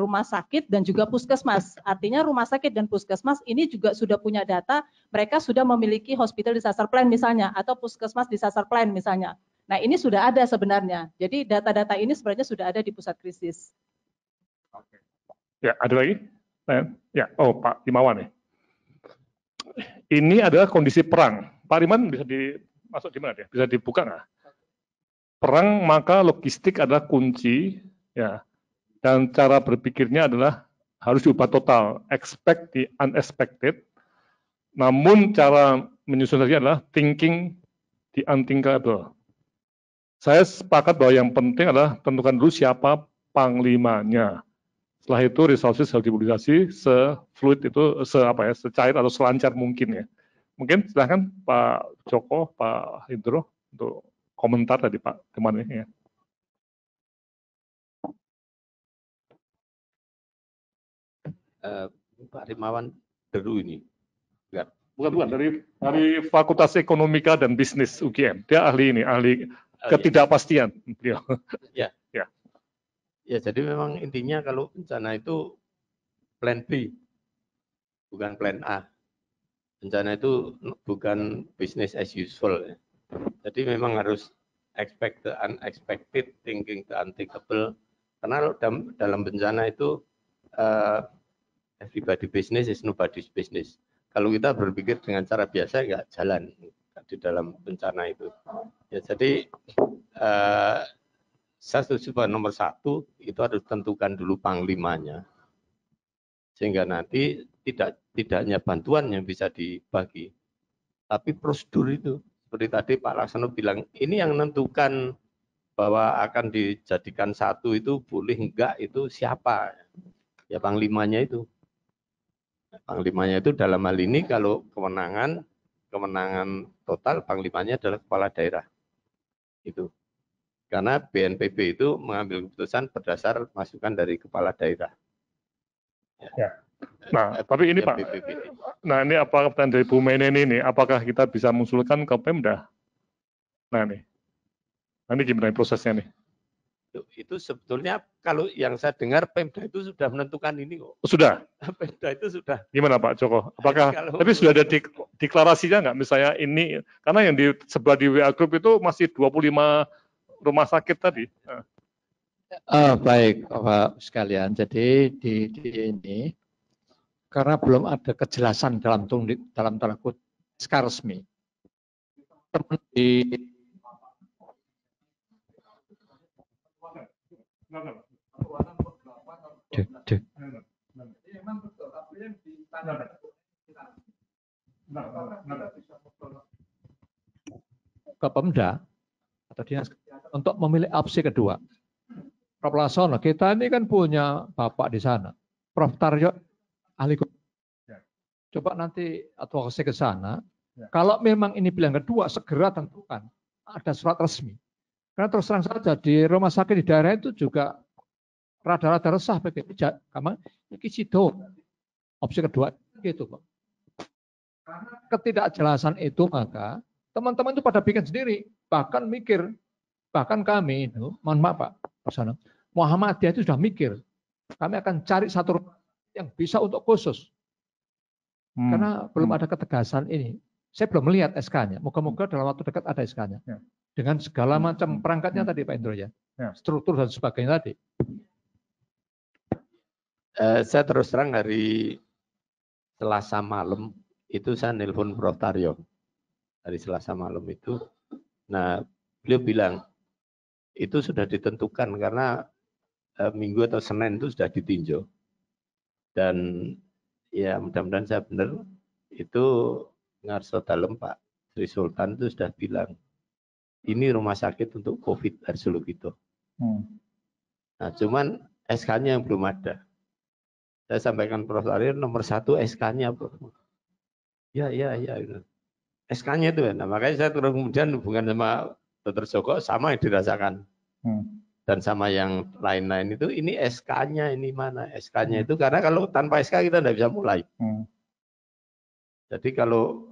rumah sakit dan juga puskesmas. Artinya rumah sakit dan puskesmas ini juga sudah punya data, mereka sudah memiliki hospital disaster plan misalnya atau puskesmas disaster plan misalnya. Nah, ini sudah ada sebenarnya. Jadi data-data ini sebenarnya sudah ada di pusat krisis. Ya, ada lagi? Ya, Pak Himawan ya. Ini adalah kondisi perang. Pak Riman bisa masuk di mana ya? Bisa dibuka nggak? Perang maka logistik adalah kunci, ya. Dan cara berpikirnya adalah harus diubah total, expect the unexpected. Namun cara menyusunnya adalah thinking the unthinkable. Saya sepakat bahwa yang penting adalah tentukan dulu siapa panglimanya. Setelah itu resources harus dimobilisasi se-fluid itu secair atau selancar mungkin ya. Mungkin silahkan Pak Joko, Pak Hindro untuk komentar tadi Pak teman ini ya. Pak Rimawan Deru ini. Bukan dari Fakultas Ekonomika dan Bisnis UGM. Dia ahli ketidakpastian. Ya. Ya, jadi memang intinya kalau bencana itu plan B, bukan plan A. Bencana itu bukan business as usual. Ya. Jadi memang harus expect the unexpected, thinking the unthinkable. Karena dalam bencana itu everybody business is nobody's business. Kalau kita berpikir dengan cara biasa nggak jalan di dalam bencana itu. Ya, jadi saya setuju bahwa nomor 1 itu harus tentukan dulu panglimanya, sehingga nanti tidak hanya bantuan yang bisa dibagi, tapi prosedur itu. Seperti tadi Pak Laksono bilang, ini yang menentukan bahwa akan dijadikan 1 itu boleh enggak itu siapa? Ya panglimanya itu. Panglimanya itu dalam hal ini kalau kewenangan total panglimanya adalah kepala daerah. Itu. Karena BNPB itu mengambil keputusan berdasar masukan dari kepala daerah. Ya. Nah, tapi ini Pak, nah ini apa pertanyaan dari Bu Menen ini, apakah kita bisa mengusulkan ke Pemda? Nah ini gimana prosesnya nih? Itu sebetulnya kalau yang saya dengar Pemda itu sudah menentukan ini kok. Sudah? Pemda itu sudah. Gimana Pak Joko? Apakah, tapi sudah ada deklarasinya nggak misalnya ini, karena yang disebar di WA Group itu masih 25 rumah sakit tadi. Baik Bapak sekalian, jadi di ini karena belum ada kejelasan dalam tanda kutip SK resmi. Di ke Pemda atau dinas untuk memilih opsi kedua. Prof. Laksono, kita ini kan punya Bapak di sana, Prof. Taryo ahli. Coba nanti advokasi ke sana. Kalau memang ini pilihan kedua, segera tentukan ada surat resmi. Karena terus terang saja di rumah sakit di daerah itu juga rada-rada resah begitu. Karena ini sido opsi kedua gitu, Pak. Karena ketidakjelasan itu maka teman-teman itu pada bikin sendiri, bahkan mikir, bahkan kami itu, mohon maaf Pak, Persana, Muhammadiyah itu sudah mikir, kami akan cari satu yang bisa untuk khusus. Karena belum ada ketegasan ini. Saya belum melihat SK-nya. Moga-moga dalam waktu dekat ada SK-nya. Ya. Dengan segala macam perangkatnya tadi Pak Indro ya. Struktur dan sebagainya tadi. Saya terus terang hari Selasa malam itu saya nelpon Prof. Taryo. Hari Selasa malam itu. Nah, beliau bilang itu sudah ditentukan karena Minggu atau Senin itu sudah ditinjau. Dan ya mudah-mudahan saya benar, itu Ngarso Dalem Pak Sri Sultan itu sudah bilang, ini rumah sakit untuk COVID Arsulugito. Nah cuman SK-nya yang belum ada. Saya sampaikan Prof. Taryo nomor 1 SK-nya Prof. Ya. SK-nya itu, nah makanya saya terus kemudian hubungan sama Dr. Joko sama yang dirasakan. Dan sama yang lain-lain itu, ini SK-nya, ini mana SK-nya itu, karena kalau tanpa SK kita tidak bisa mulai. Jadi kalau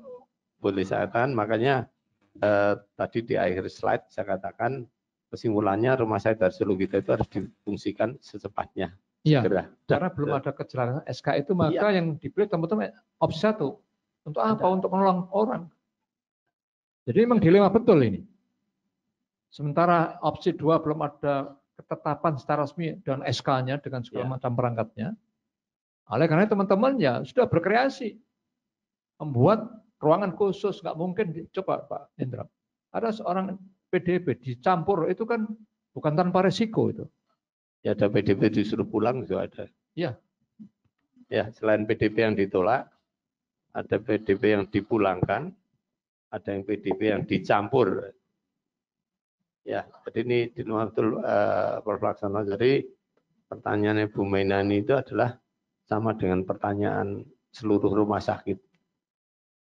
boleh saya katakan, makanya tadi di akhir slide saya katakan, kesimpulannya rumah sakit Arsulugito itu harus difungsikan secepatnya. Iya, karena belum ada kejelasan SK itu, maka yang dipilih teman-teman opsi 1. Untuk apa? Untuk menolong orang. Jadi memang dilema betul ini. Sementara opsi 2 belum ada ketetapan secara resmi dan SK-nya dengan segala macam perangkatnya. Oleh karena teman-teman ya sudah berkreasi. Membuat ruangan khusus, nggak mungkin. Coba Pak Indra, ada seorang PDP dicampur, itu kan bukan tanpa resiko itu. Ya ada PDP disuruh pulang juga ada. Iya. Ya selain PDP yang ditolak, ada PDP yang dipulangkan, ada yang PDP yang dicampur. Ya, jadi ini di luar betul Prof. Laksono. Jadi pertanyaannya Bu Mainani itu adalah sama dengan pertanyaan seluruh rumah sakit.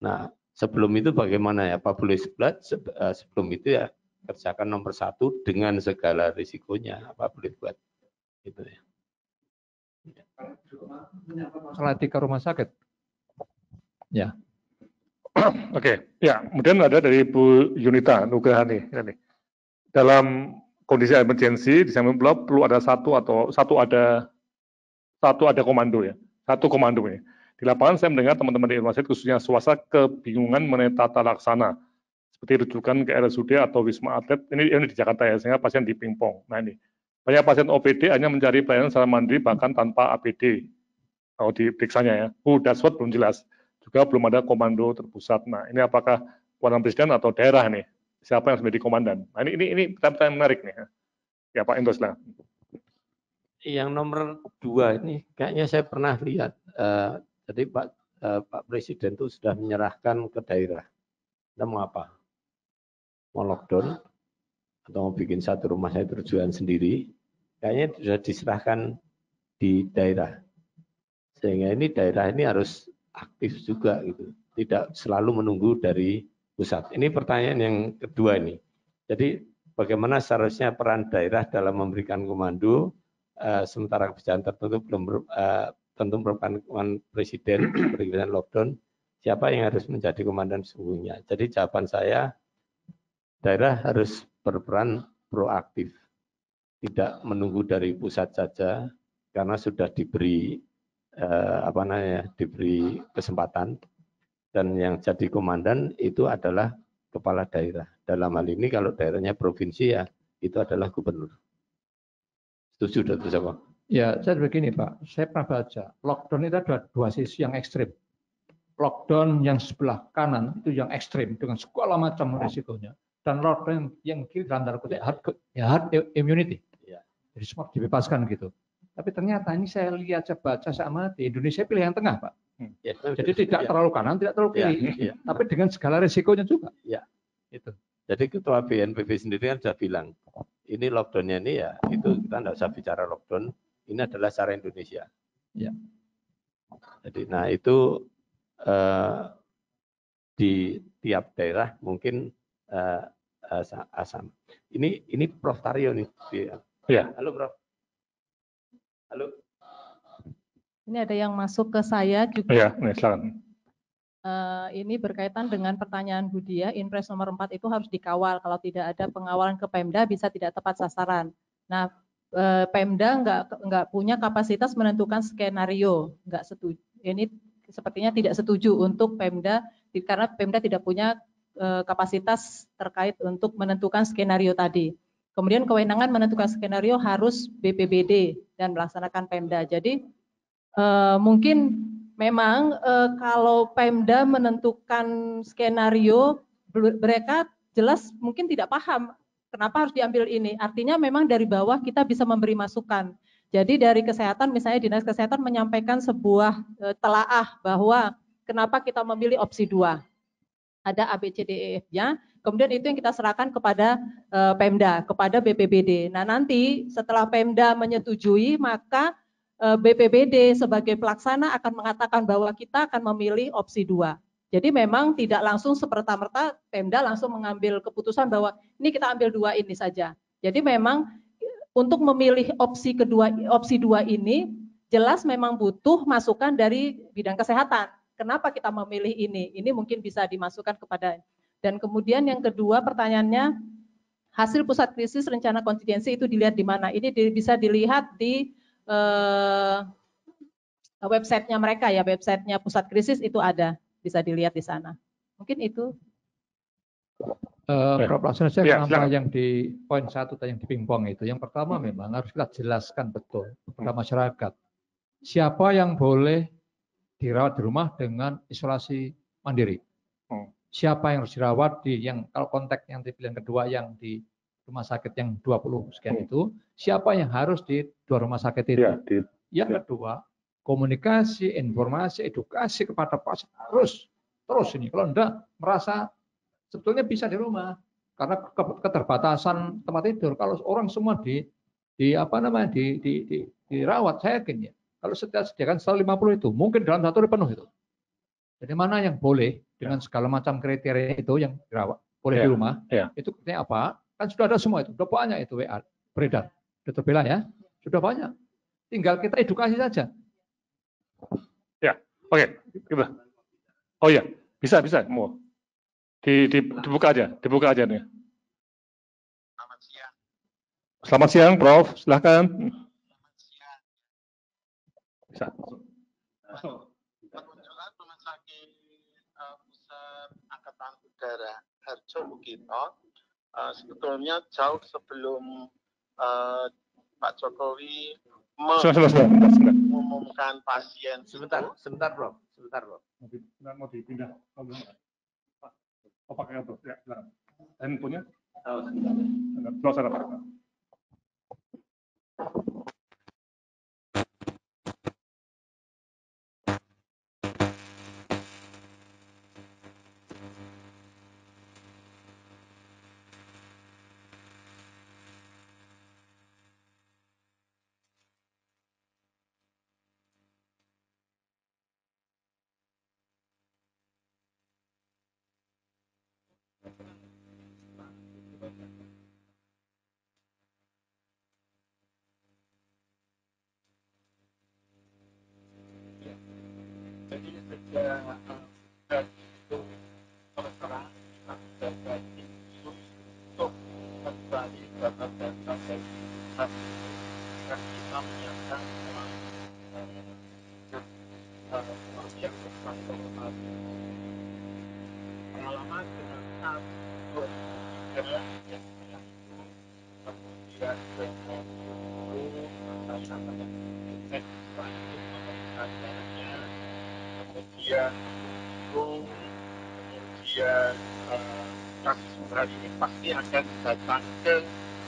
Nah, sebelum itu bagaimana ya Pak boleh sebelum itu ya kerjakan nomor 1 dengan segala risikonya apa boleh buat gitu ya. Masalah etika rumah sakit. Ya. Oke, ya. Kemudian ada dari Bu Yunita Nugrahani. Dalam kondisi emergensi di samping blok perlu ada satu ada komando ya. Satu komando ya. Di lapangan saya mendengar teman-teman di rumah sakit khususnya swasta kebingungan mengenai tata laksana seperti rujukan ke RSUD atau Wisma Atlet. Ini di Jakarta ya, sehingga pasien di pingpong. Nah ini banyak pasien OPD hanya mencari pelayanan secara mandiri bahkan tanpa APD. Kalau diperiksanya ya, dashboard belum jelas. Juga belum ada komando terpusat. Nah ini apakah kewenangan presiden atau daerah nih? Siapa yang menjadi komandan? Nah ini pertanyaan menarik nih. Ya Pak Indro silahkan. Yang nomor 2 ini kayaknya saya pernah lihat. Jadi Pak Presiden itu sudah menyerahkan ke daerah. Kita mau apa? Mau lockdown atau mau bikin satu rumah sakit rujukan sendiri? Kayaknya sudah diserahkan di daerah. Sehingga ini daerah ini harus aktif juga gitu. Tidak selalu menunggu dari pusat. Ini pertanyaan yang kedua ini. Jadi bagaimana seharusnya peran daerah dalam memberikan komando sementara kebijakan tertentu belum tentu merupakan presiden kebijakan lockdown, siapa yang harus menjadi komandan sesungguhnya. Jadi jawaban saya, daerah harus berperan proaktif, tidak menunggu dari pusat saja, karena sudah diberi diberi kesempatan Dan yang jadi komandan itu adalah kepala daerah. Dalam hal ini kalau daerahnya provinsi ya itu adalah gubernur. Setuju, Dr. Joko? Ya, saya begini Pak, saya pernah baca, lockdown itu ada dua sisi yang ekstrim. Lockdown yang sebelah kanan itu yang ekstrim dengan segala macam risikonya. Dan lockdown yang kiri dalam tanda kutip herd immunity. Jadi semua dibebaskan gitu. Tapi ternyata ini saya lihat, saya baca, saya amati, Indonesia pilih yang tengah Pak. Ya, Jadi tidak terlalu kanan, tidak terlalu kiri. Ya. Tapi dengan segala risikonya juga. Ya. Itu. Jadi Ketua BNPB sendiri kan sudah bilang, ini lockdownnya ini ya, itu kita tidak usah bicara lockdown, ini adalah cara Indonesia. Ya. Jadi, nah itu di tiap daerah mungkin asam. Ini Prof Taryo nih. Ya. Halo Prof. Halo. Ini ada yang masuk ke saya juga. Ya, silakan. Ini berkaitan dengan pertanyaan Budia, Inpres nomor 4 itu harus dikawal. Kalau tidak ada pengawalan ke Pemda bisa tidak tepat sasaran. Nah, Pemda nggak punya kapasitas menentukan skenario, nggak setuju. Ini sepertinya tidak setuju untuk Pemda karena Pemda tidak punya kapasitas terkait untuk menentukan skenario tadi. Kemudian kewenangan menentukan skenario harus BPBD dan melaksanakan Pemda. Jadi mungkin memang kalau Pemda menentukan skenario, mereka jelas mungkin tidak paham kenapa harus diambil ini. Artinya memang dari bawah kita bisa memberi masukan. Jadi dari kesehatan, misalnya Dinas Kesehatan menyampaikan sebuah telaah bahwa kenapa kita memilih opsi 2. Ada ABCDEF-nya, kemudian itu yang kita serahkan kepada Pemda, kepada BPBD. Nah nanti setelah Pemda menyetujui, maka BPBD sebagai pelaksana akan mengatakan bahwa kita akan memilih opsi 2. Jadi memang tidak langsung semerta-merta Pemda langsung mengambil keputusan bahwa ini kita ambil 2 ini saja. Jadi memang untuk memilih opsi 2 ini jelas memang butuh masukan dari bidang kesehatan. Kenapa kita memilih ini? Ini mungkin bisa dimasukkan kepada. Dan kemudian yang kedua pertanyaannya, hasil pusat krisis rencana kontingensi itu dilihat di mana? Ini bisa dilihat di websitenya mereka ya, websitenya pusat krisis itu ada, bisa dilihat di sana. Mungkin itu. Prof. Laksana saya menambah yang di poin 1 yang di pingpong itu. Yang pertama memang harus kita jelaskan betul kepada masyarakat. Siapa yang boleh dirawat di rumah dengan isolasi mandiri? Siapa yang harus dirawat di yang kalau konteks yang di pilihan kedua yang di rumah sakit yang 20 sekian itu, siapa yang harus di 2 rumah sakit itu? Yang kedua, komunikasi, informasi, edukasi kepada pasien terus ini. Kalau enggak merasa sebetulnya bisa di rumah karena keterbatasan tempat tidur. Kalau orang semua dirawat, saya yakin ya. Kalau sediakan 150 itu, mungkin dalam 1 hari penuh itu. Jadi mana yang boleh dengan segala macam kriteria itu yang dirawat, boleh di rumah, itu artinya apa? Kan sudah ada semua itu, sudah banyak itu WA beredar. Dr. Bella ya, sudah banyak. Tinggal kita edukasi saja. Ya, oke. Oh ya, bisa mau. Dibuka aja nih. Selamat siang, Prof. Silahkan. Bisa. Penunjukan Rumah Sakit Pusat Angkatan Udara Harjo Bukito sebetulnya jauh sebelum Pak Jokowi mengumumkan pasien. Sebentar, Prof. Mau dipindah. Oh, pakai apa? Ya, silakan. Handphonenya? Sebentar. Pak. ada yang kemudian dengan guru namanya cek lanjut pemeriksaan darahnya, kemudian guru, kemudian kasus hari ini pasti akan datang ke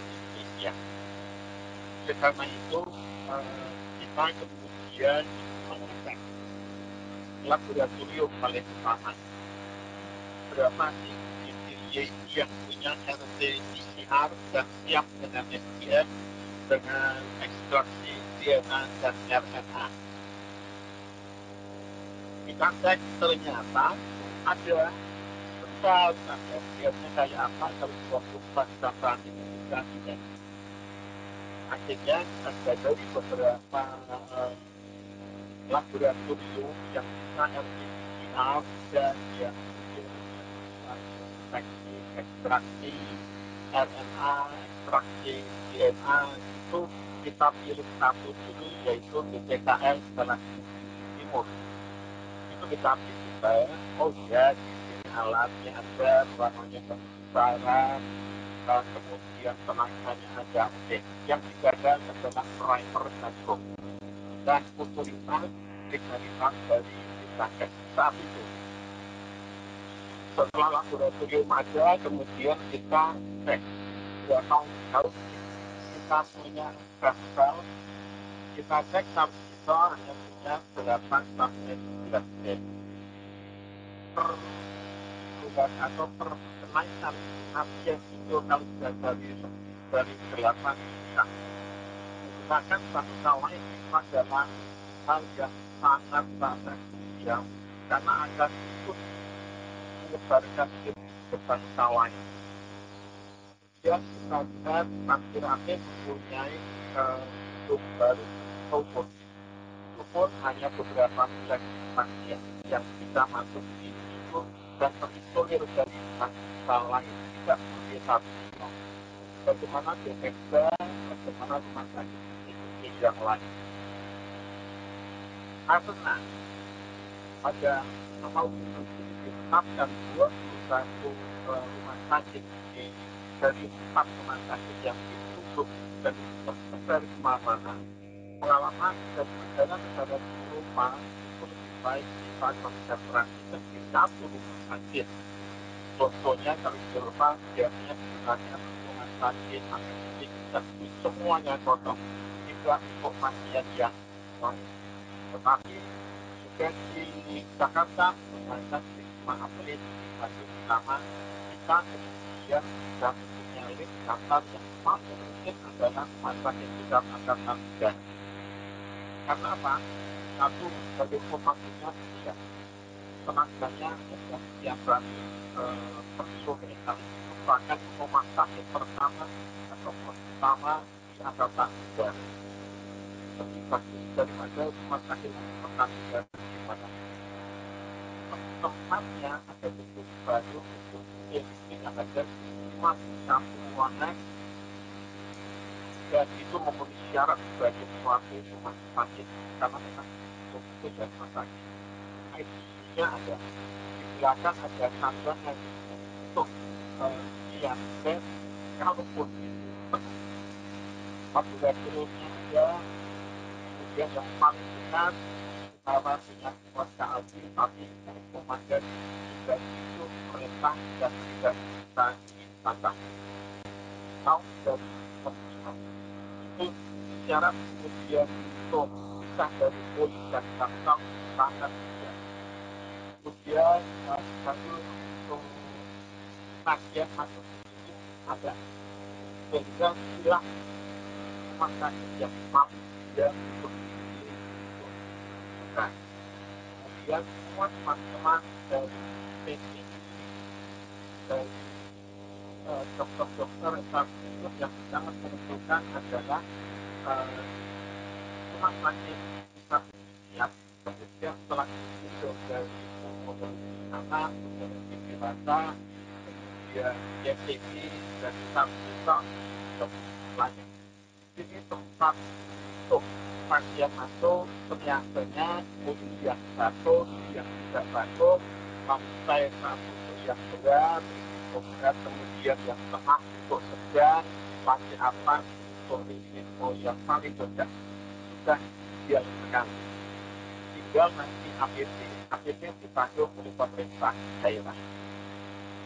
Indonesia. Oleh karena itu kita kemudian mengecek laboratorium paling utama berapa sih yang punya RT-PCR dan siap dengan SPM dengan ekstraksi DNA dan RNA. Kita cek ternyata ada besar, SPM-nya kayak apa kalau 24 jam itu bisa tidak. Akhirnya ada dari beberapa laboratorium yang bisa RT-PCR dan yang ekstraksi RNA, ekstraksi DNA itu kita pilih satu dulu yaitu BCKL Jalan Timur. Itu kita pilih, oh ya di sini alatnya ada, warnanya transparan, kemudian tenaganya ada, oke. Yang digagal adalah primer dan book. Dan otoritas diklarifikasi dari Dinkes saat itu. Setelah laboratorium ada, kemudian kita cek. Tahun kita punya sel, kita cek sampai kita hanya punya 8 sampai 9 sel. Per atau per kenaikan pasien itu kalau sudah dari 8 juta. Menggunakan satu sawah itu adalah hal yang sangat krusial karena akan ikut menyebarkan beban sawah. Kemudian kita lihat vaksinasi mempunyai baru sumur. Sumur hanya beberapa bulan pasien yang bisa masuk di situ dan terisolir dari sawah tidak seperti satu. Bagaimana BPK, bagaimana rumah sakit yang lain. Karena pada awal ditetapkan 21 rumah sakit dari 4 rumah sakit yang ditutup dan ditutup dari kemana-mana, pengalaman dan negara-negara di Eropa itu lebih baik kita konsentrasikan di satu rumah sakit. Contohnya kalau di Eropa biasanya sebenarnya rumah sakit, akademik, dan semuanya kosong, tidak untuk pasien yang lain. Tetapi juga di Jakarta, misalnya di Wisma Atlet, di Bandung Utama, kita kemudian sudah punya list daftar yang paling mungkin adalah rumah sakit besar angkatan udara. Karena apa? Satu, sebagai pembangunnya tidak. Tenaganya yang berani personil kali ini merupakan rumah sakit pertama atau pertama di angkatan udara. Lebih bagus daripada rumah sakit pertama di mana tempatnya ada bentuk baru, bentuk yang ada 51 ruangan dan itu memenuhi syarat sebagai suatu rumah sakit karena memang itu dan rumah sakit. ICU-nya ada, di belakang ada sandaran untuk siap dan kalaupun laboratoriumnya ada, kemudian yang paling dekat sama dengan warga asli tapi komandan juga itu perintah dan tidak bisa ditantang. Tahun dari pemerintah itu secara kemudian untuk bisa dari polis dan jaksa sangat tidak. Kemudian satu untuk pasien masuk itu ada sehingga silah rumah sakit yang mampu dan untuk bukan. Kemudian semua teman-teman dari PT dari dokter-dokter yang sangat menentukan adalah rumah sakit bisa siap. Kemudian setelah itu dari anak, kemudian dewasa, kemudian YTP dan sampai lain. Ini tempat untuk pasien masuk, biasanya mobil yang batuk, yang tidak batuk, sampai satu yang berat, berat, kemudian yang tengah untuk sedang, paling atas untuk risiko yang paling rendah. Sudah ideal sekali. Tinggal nanti APP ditanggung oleh pemerintah daerah.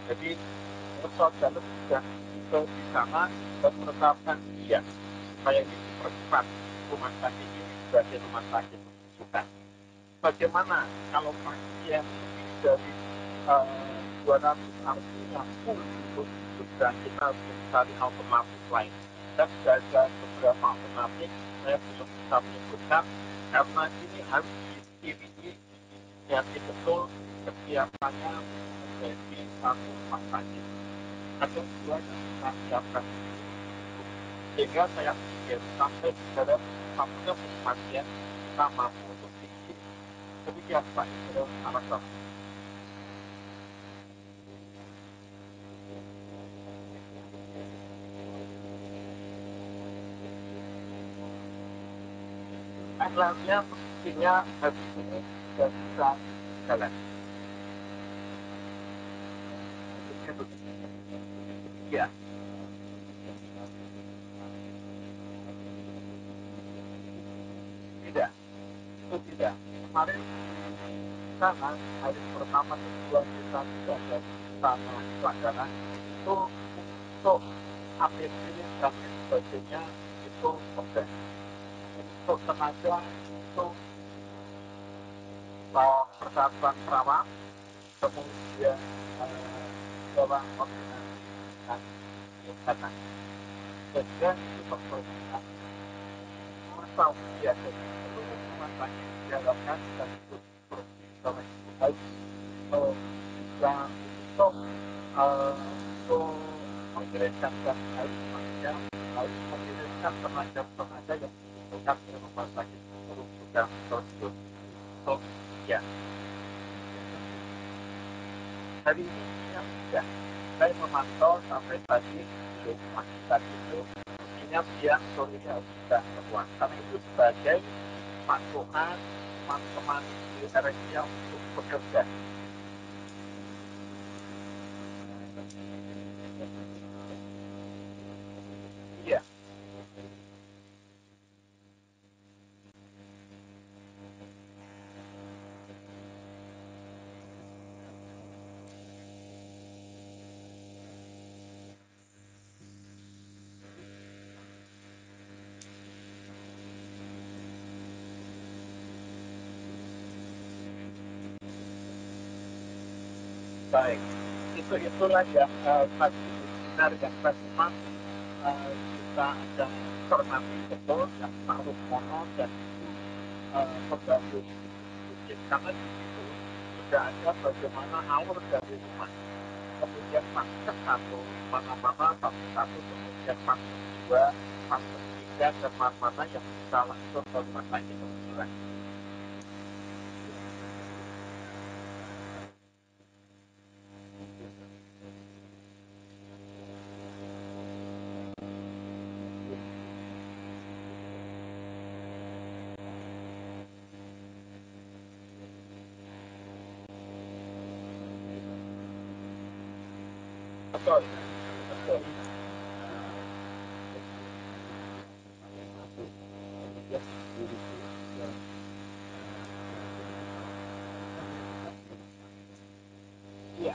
Jadi saudara sudah di sana dan menetapkan dia supaya ini dipercepat rumah sakit ini sebagai rumah sakit rujukan. Bagaimana kalau pasien lebih dari 200 artinya full dan kita harus mencari alternatif lain. Dan sudah ada beberapa alternatif, saya belum bisa menyebutkan karena ini harus diiringi yakin betul kesiapannya menjadi satu rumah sakit. Ada dua yang kita siapkan, sehingga saya pikir sampai pada sampai pasien kita mampu untuk tinggi. Demikian Pak, itu alasan. Akhirnya mestinya habis ini sudah bisa jalan. Ya. Tidak, itu tidak. Kemarin sana hari pertama kedua kita sudah dari sana pelajaran itu untuk APD dan sebagainya itu mudah. Untuk tenaga itu persatuan perawat, kemudian seorang koordinasi dan kesehatan. Sehingga itu berkoordinasi. Asal biasa seluruh rumah sakit diharapkan dan itu harus bisa untuk mengirimkan dan harus mengirimkan tenaga yang dibutuhkan di rumah sakit rujukan tersebut. Ya, hari ini sudah saya memantau sampai tadi pagi tadi itu mestinya siang sore sudah keluar. Karena itu sebagai masukan teman-teman di RSIA untuk bekerja. Iya. Baik, itulah yang tadi benar yang tadi kita ada cermati betul yang taruh mono dan itu pembantu karena di situ sudah ada bagaimana alur dari rumah, kemudian fase 1 mana-mana fase 1, kemudian fase 2, fase 3 dan mana-mana yang bisa langsung ke rumah sakit rujukan. Betul. Iya.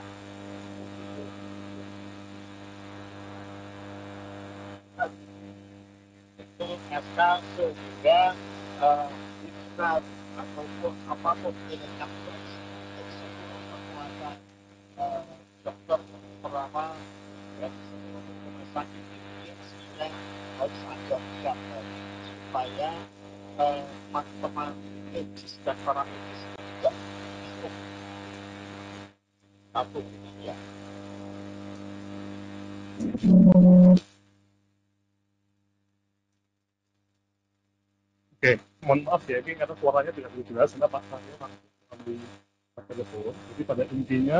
Itu SK sehingga bisa ataupun apapun jenisnya seluruh kekuatan dokter perawat dan seluruh rumah sakit ini mestinya harus ada siapkan supaya teman-teman medis dan para medis juga bingung satu ya. Oke, mohon maaf ya, ini karena suaranya tidak begitu jelas, karena Pak Saryo masih di telepon. Jadi pada intinya,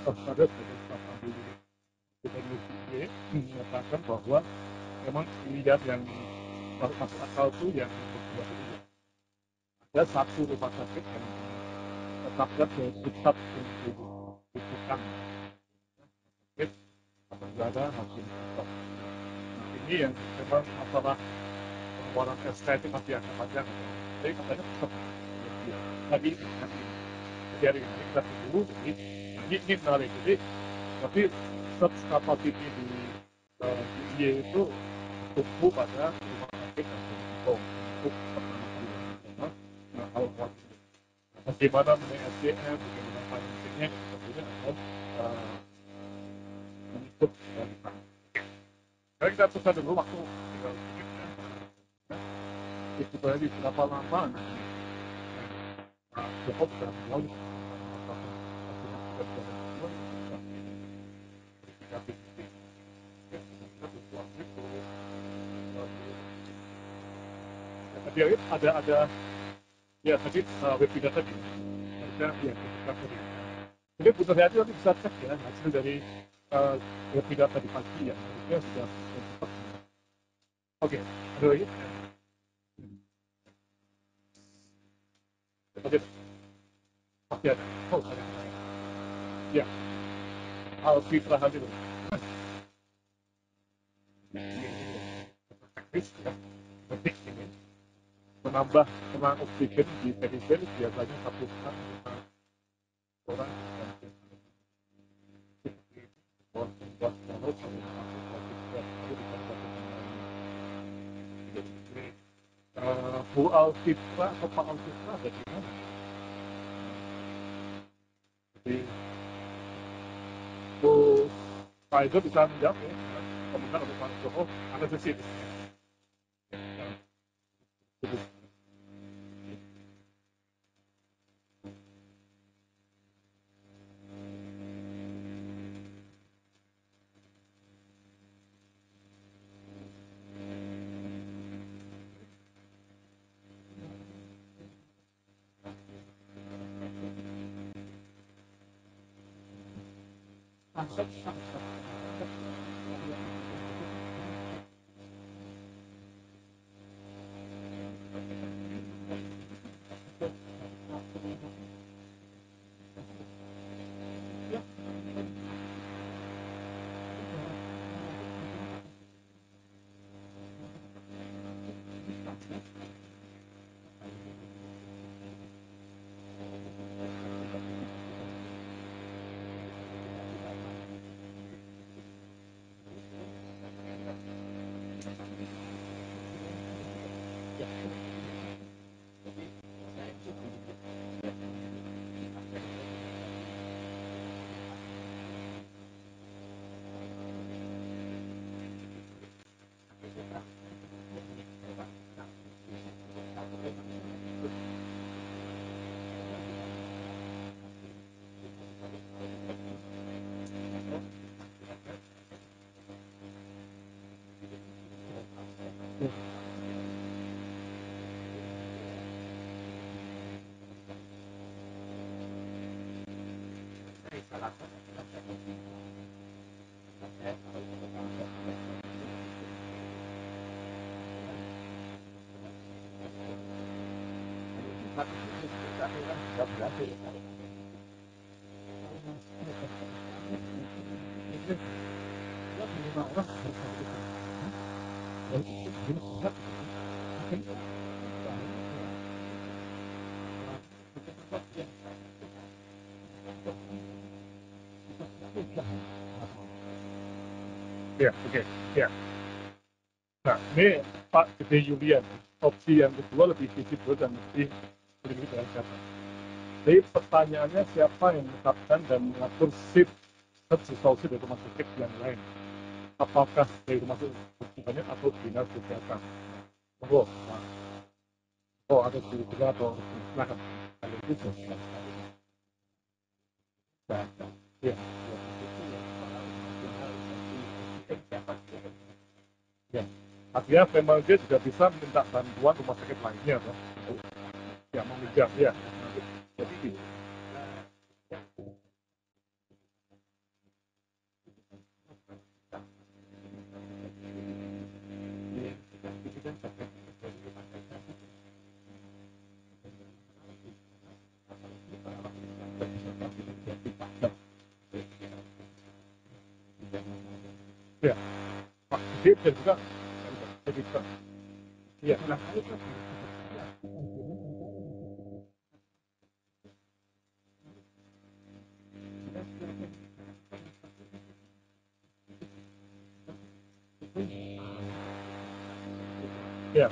Pak Saryo sebagai staf ahli epidemiologi menyatakan bahwa memang lihat yang masuk akal itu yang berdua itu ada satu rumah sakit yang tetapkan bahwa tetap untuk bukan negara hakim tetap. Nah, ini yang memang masalah pengeluaran SK itu masih agak panjang. Tapi katanya tetap lagi ini. Jadi hari ini kita tunggu. Jadi ini menarik. Jadi tapi search capacity di DIY itu tumbuh pada rumah sakit dan untuk pertama kali. Nah, kalau bagaimana mengenai SDM, bagaimana financingnya, itu tentunya akan mengikut dari sana. Sekarang kita selesai dulu waktu tinggal sedikit ya. Itu tadi berapa lama nanti Joko bisa melalui tadi ada ya tadi webinar tadi harusnya ya webinar tadi. Jadi Bu Nurhayati nanti bisa cek ya hasil dari webinar tadi pagi ya harusnya sudah cepat. Oke, ada lagi? Oke, pasti ada. Oh, ada. Ya, Alfi Prahadi dulu. Teknis ya, teknik ini menambah selang oksigen di perifer biasanya 1 gram orang Bu Alfitra atau Pak Alfitra ada di mana? Jadi Bu Pfizer bisa menjawab ya, komentar untuk Pak Joko, ada di sini. Ya, oke, ya. Nah, ini Pak Gede Yulian, opsi yang kedua lebih visible dan lebih terlihat. Jadi pertanyaannya siapa yang menetapkan dan mengatur shift resolve dari rumah sakit yang lain? Apakah dari rumah sakit banyak atau dinas kesehatan? Oh, oh ada di atau silakan. Kalau itu selesai. Ya, ya. Artinya memang dia juga bisa minta bantuan rumah sakit lainnya, kan? Ya, meminjam, ya. Jadi, Ya, Pak Gede dan juga bisa. Iya. Ya.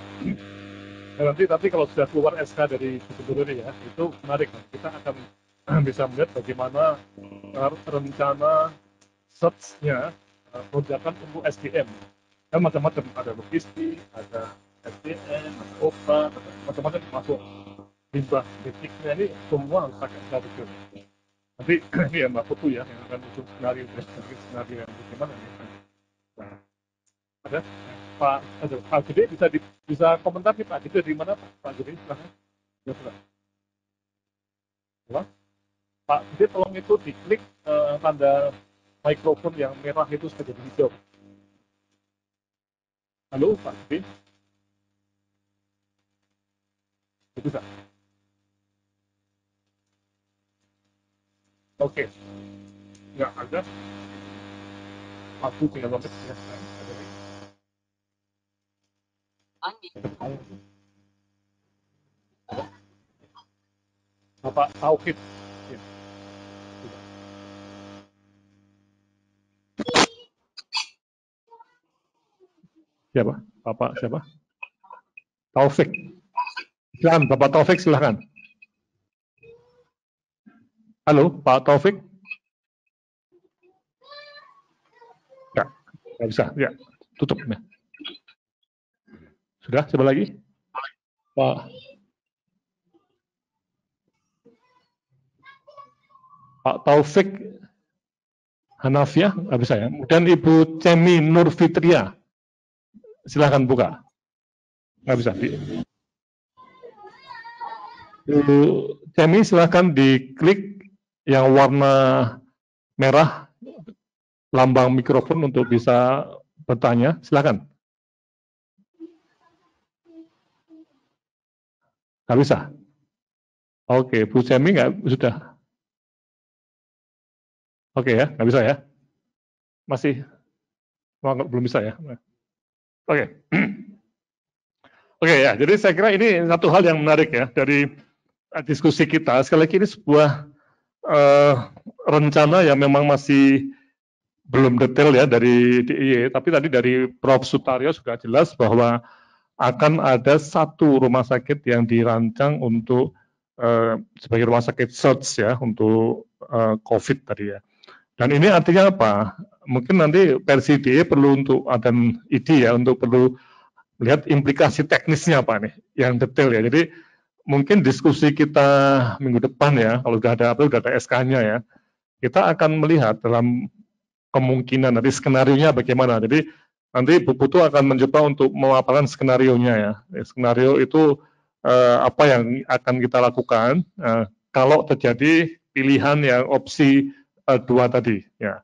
Dan nanti kalau sudah keluar SK dari gubernur ya, itu menarik. Kita akan bisa melihat bagaimana rencana search-nya lonjakan untuk SDM. Kan macam-macam, ada logistik, ada SDM, ada obat, macam-macam masuk limbah kritiknya ini semua harus pakai strategi. Nanti ini ya Mbak Putu ya yang akan muncul skenario yang bagaimana ya. Nah, ada Pak Gede bisa komentar nih Pak Gede di mana Pak Gede silahkan. Ya sudah. Pak Gede tolong itu diklik tanda mikrofon yang merah itu sudah jadi hijau. Halo Pak Gede. Bisa. Oke. Nggak ada. Aku tinggal lompat ya. Bapak Taufik. Ya. Siapa? Bapak siapa? Taufik. Silakan, Bapak Taufik silakan. Halo, Pak Taufik. Ya, nggak bisa. Ya, tutup. Ya. Sudah, coba lagi. Pak Taufik Hanafiah, nggak bisa ya. Dan Ibu Cemi Nur Fitria, silahkan buka. Nggak bisa. Ibu Cemi silahkan diklik yang warna merah lambang mikrofon untuk bisa bertanya. Silahkan. Nggak bisa. Oke, Bu Cemi nggak sudah. Oke ya, nggak bisa ya. Masih belum bisa ya. Oke. Oke ya, jadi saya kira ini satu hal yang menarik ya dari diskusi kita. Sekali lagi ini sebuah rencana yang memang masih belum detail ya dari DIY, tapi tadi dari Prof. Sutaryo sudah jelas bahwa akan ada satu rumah sakit yang dirancang untuk sebagai rumah sakit search ya untuk COVID tadi ya. Dan ini artinya apa? Mungkin nanti versi DIY perlu untuk ada ide ya, untuk perlu lihat implikasi teknisnya apa nih yang detail ya. Jadi mungkin diskusi kita minggu depan ya, kalau sudah ada SK-nya ya, kita akan melihat dalam kemungkinan nanti skenario-nya bagaimana. Jadi nanti Bu Putu akan mencoba untuk memaparkan skenario-nya ya. Skenario itu apa yang akan kita lakukan kalau terjadi pilihan yang opsi 2 tadi ya.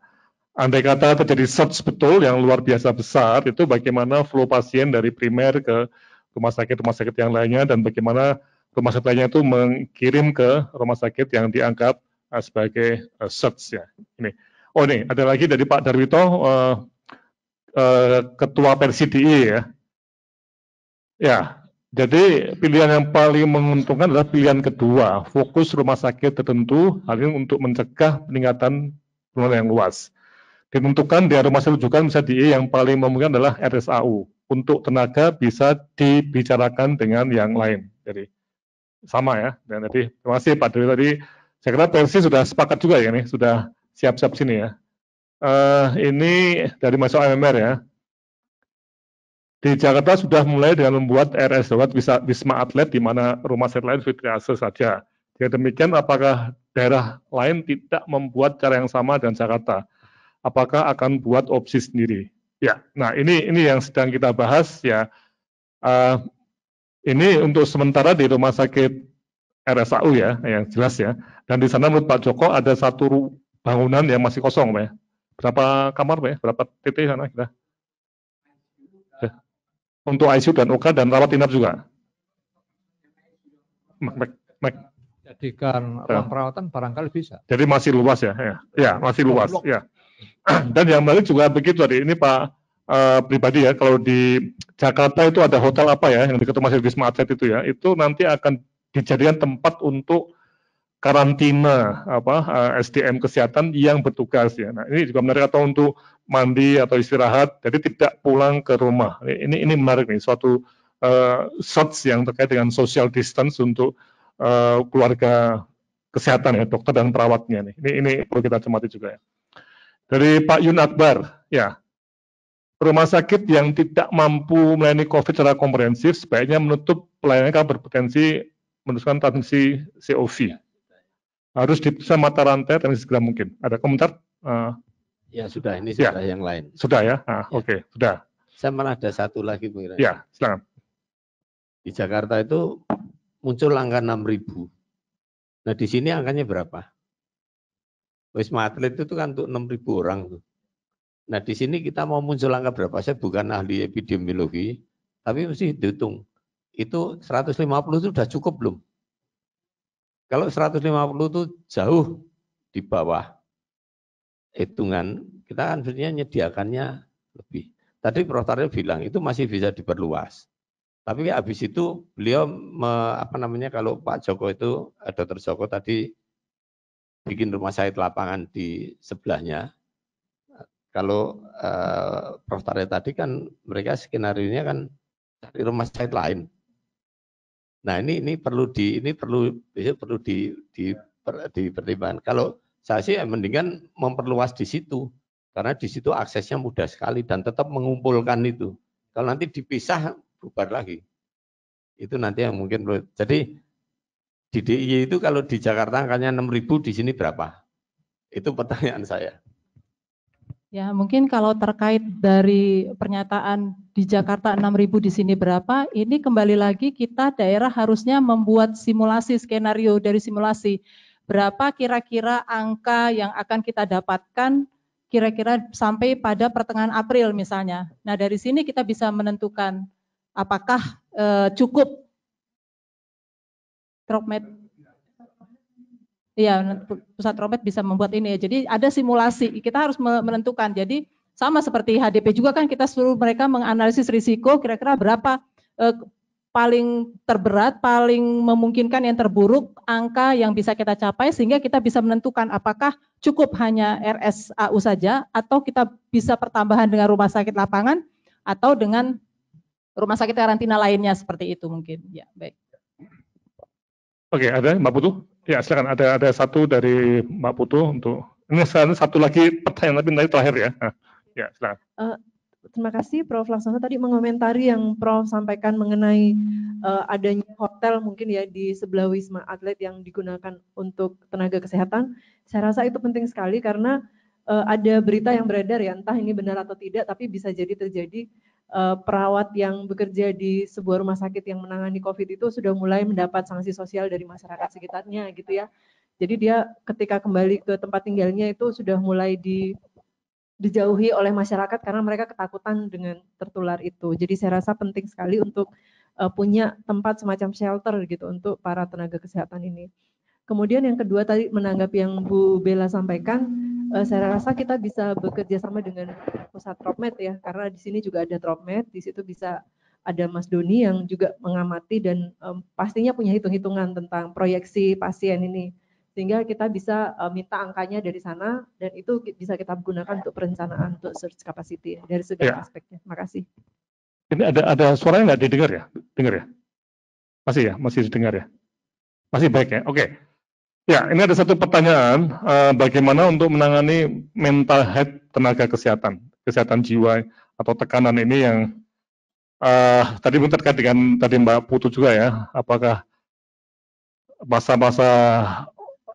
Andai kata terjadi surge betul yang luar biasa besar, itu bagaimana flow pasien dari primer ke rumah sakit yang lainnya, dan bagaimana rumah sakit lainnya itu mengirim ke rumah sakit yang dianggap sebagai surge ya. Ini. Oh nih, ada lagi dari Pak Darwito, Ketua PERSIDI ya. Ya, jadi pilihan yang paling menguntungkan adalah pilihan kedua, fokus rumah sakit tertentu, hal ini untuk mencegah peningkatan penularan yang luas. Ditentukan di rumah sakit rujukan bisa DI yang paling memungkinkan adalah RSAU. Untuk tenaga bisa dibicarakan dengan yang lain. Jadi sama ya. Dan tadi terima kasih Pak Dewi tadi. Saya kira Persi sudah sepakat juga ya nih, sudah siap-siap sini ya. Ini dari masuk AMR ya. Di Jakarta sudah mulai dengan membuat RS Wisma Atlet di mana rumah sakit lain triase saja. Jika demikian, apakah daerah lain tidak membuat cara yang sama dengan Jakarta? Apakah akan buat opsi sendiri? Ya, nah ini yang sedang kita bahas ya. Ini untuk sementara di rumah sakit RSAU ya, yang jelas ya. Dan di sana menurut Pak Joko ada satu bangunan yang masih kosong, Pak ya. Berapa kamar, Pak ya? Berapa titik sana kita? Ya. Untuk ICU dan OK dan rawat inap juga. Jadikan ruang perawatan barangkali bisa. Jadi masih luas ya, ya masih luas ya. Dan yang menarik juga begitu tadi, ini Pak pribadi ya, kalau di Jakarta itu ada hotel apa ya, yang dekat rumah saya Wisma Atlet itu ya, itu nanti akan dijadikan tempat untuk karantina SDM kesehatan yang bertugas ya. Nah ini juga menarik, atau untuk mandi atau istirahat, jadi tidak pulang ke rumah. Ini menarik nih, suatu shots yang terkait dengan social distance untuk keluarga kesehatan ya, dokter dan perawatnya nih. Ini perlu kita cermati juga ya. Dari Pak Yun Akbar, ya, rumah sakit yang tidak mampu melayani COVID secara komprehensif sebaiknya menutup pelayanan karena berpotensi meneruskan transmisi COV. Harus dipisah mata rantai dan segera mungkin. Ada komentar? Ya sudah, ini sudah yang lain. Sudah ya? Ya. Oke, sudah. Saya malah ada satu lagi, Bung Ira. Ya, silakan. Di Jakarta itu muncul angka 6.000. Nah di sini angkanya berapa? Wisma Atlet itu kan untuk 6.000 orang. Nah di sini kita mau muncul angka berapa? Saya bukan ahli epidemiologi, tapi mesti dihitung. Itu 150 itu sudah cukup belum? Kalau 150 itu jauh di bawah hitungan, kita kan sebenarnya menyediakannya lebih. Tadi Prof. Taryo bilang itu masih bisa diperluas. Tapi habis itu beliau kalau Pak Joko itu, Dr. Joko tadi bikin rumah sakit lapangan di sebelahnya. Kalau Prof. Taryo tadi kan mereka skenario-nya kan cari rumah sakit lain. Nah ini perlu dipertimbangkan. Kalau saya sih mendingan memperluas di situ, karena di situ aksesnya mudah sekali dan tetap mengumpulkan itu. Kalau nanti dipisah bubar lagi. Itu nanti yang mungkin perlu. Jadi di DIY itu kalau di Jakarta angkanya 6.000, di sini berapa? Itu pertanyaan saya. Ya, mungkin kalau terkait dari pernyataan di Jakarta 6.000 di sini berapa, ini kembali lagi kita daerah harusnya membuat simulasi, skenario dari simulasi. Berapa kira-kira angka yang akan kita dapatkan kira-kira sampai pada pertengahan April misalnya. Nah, dari sini kita bisa menentukan apakah cukup Dropmed. Iya, pusat Dropmed bisa membuat ini ya. Jadi ada simulasi, kita harus menentukan. Jadi sama seperti HDP juga kan kita suruh mereka menganalisis risiko kira-kira berapa paling terberat, paling memungkinkan yang terburuk, angka yang bisa kita capai sehingga kita bisa menentukan apakah cukup hanya RSAU saja atau kita bisa pertambahan dengan rumah sakit lapangan atau dengan rumah sakit karantina lainnya seperti itu mungkin. Ya, baik. Oke, ada Mbak Putu? Ya, silakan. Ada satu dari Mbak Putu untuk ini satu lagi pertanyaan tapi nanti terakhir ya. Ya, silakan. Terima kasih Prof. Laksono tadi mengomentari yang Prof sampaikan mengenai adanya hotel mungkin ya di sebelah Wisma Atlet yang digunakan untuk tenaga kesehatan. Saya rasa itu penting sekali karena ada berita yang beredar ya, entah ini benar atau tidak, tapi bisa jadi terjadi perawat yang bekerja di sebuah rumah sakit yang menangani COVID itu sudah mulai mendapat sanksi sosial dari masyarakat sekitarnya gitu ya. Jadi dia ketika kembali ke tempat tinggalnya itu sudah mulai dijauhi oleh masyarakat karena mereka ketakutan dengan tertular itu. Jadi saya rasa penting sekali untuk punya tempat semacam shelter gitu untuk para tenaga kesehatan ini. Kemudian yang kedua tadi menanggapi yang Bu Bella sampaikan, saya rasa kita bisa bekerja sama dengan pusat Dropmed ya, karena di sini juga ada Dropmed, di situ bisa ada Mas Doni yang juga mengamati dan pastinya punya hitung-hitungan tentang proyeksi pasien ini. Sehingga kita bisa minta angkanya dari sana dan itu bisa kita gunakan untuk perencanaan untuk search capacity dari segala aspeknya. Terima kasih. Ini ada suaranya nggak didengar ya? Dengar ya? Masih ya? Masih didengar ya? Masih baik ya? Oke. Ya, ini ada satu pertanyaan, bagaimana untuk menangani mental health tenaga kesehatan jiwa atau tekanan ini yang tadi mungkin terkait dengan tadi Mbak Putu juga ya, apakah masa-masa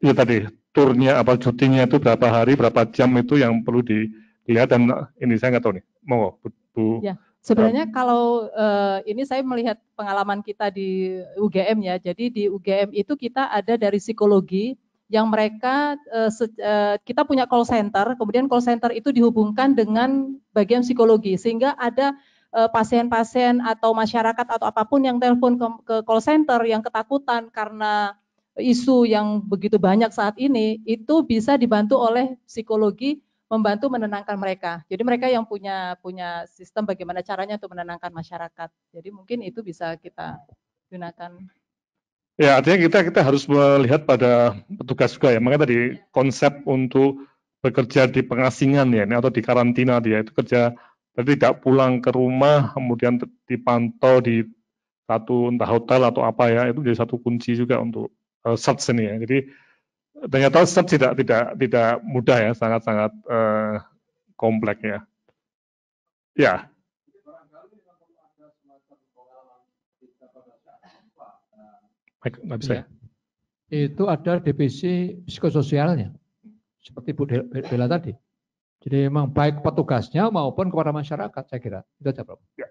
ya tadi turnya apa cutinya itu berapa hari, berapa jam itu yang perlu dilihat dan ini saya nggak tahu nih, mau Bu. Ya. Sebenarnya kalau ini saya melihat pengalaman kita di UGM ya, jadi di UGM itu kita ada dari psikologi yang mereka, kita punya call center, kemudian call center itu dihubungkan dengan bagian psikologi, sehingga ada pasien-pasien atau masyarakat atau apapun yang telepon ke call center yang ketakutan karena isu yang begitu banyak saat ini, itu bisa dibantu oleh psikologi membantu menenangkan mereka. Jadi mereka yang punya sistem bagaimana caranya untuk menenangkan masyarakat. Jadi mungkin itu bisa kita gunakan. Ya, artinya kita harus melihat pada petugas juga ya. Makanya tadi konsep untuk bekerja di pengasingan ya, atau di karantina dia itu kerja, jadi tidak pulang ke rumah, kemudian dipantau di satu entah hotel atau apa ya, itu jadi satu kunci juga untuk search ini ya. Jadi ternyata search tidak mudah ya, sangat-sangat kompleks ya. Ya. Nggak bisa ya. Itu ada DPC psikososialnya, seperti Bu Bella tadi. Jadi memang baik petugasnya maupun kepada masyarakat, saya kira. Itu aja, Prof. Ya.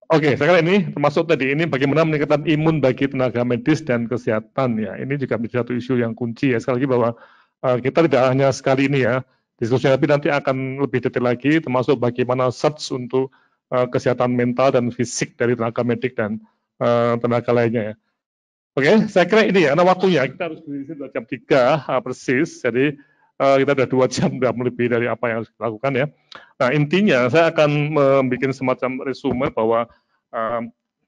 Oke, saya kira ini termasuk tadi ini bagaimana meningkatkan imun bagi tenaga medis dan kesehatan ya. Ini juga menjadi satu isu yang kunci ya. Sekali lagi bahwa kita tidak hanya sekali ini ya diskusinya, tapi nanti akan lebih detail lagi, termasuk bagaimana search untuk kesehatan mental dan fisik dari tenaga medik dan tenaga lainnya ya. Oke, saya kira ini ya, karena waktunya kita harus berdiri jam 3 persis, jadi kita udah 2 jam udah melebihi dari apa yang harus dilakukan ya. Nah intinya saya akan membuat semacam resume bahwa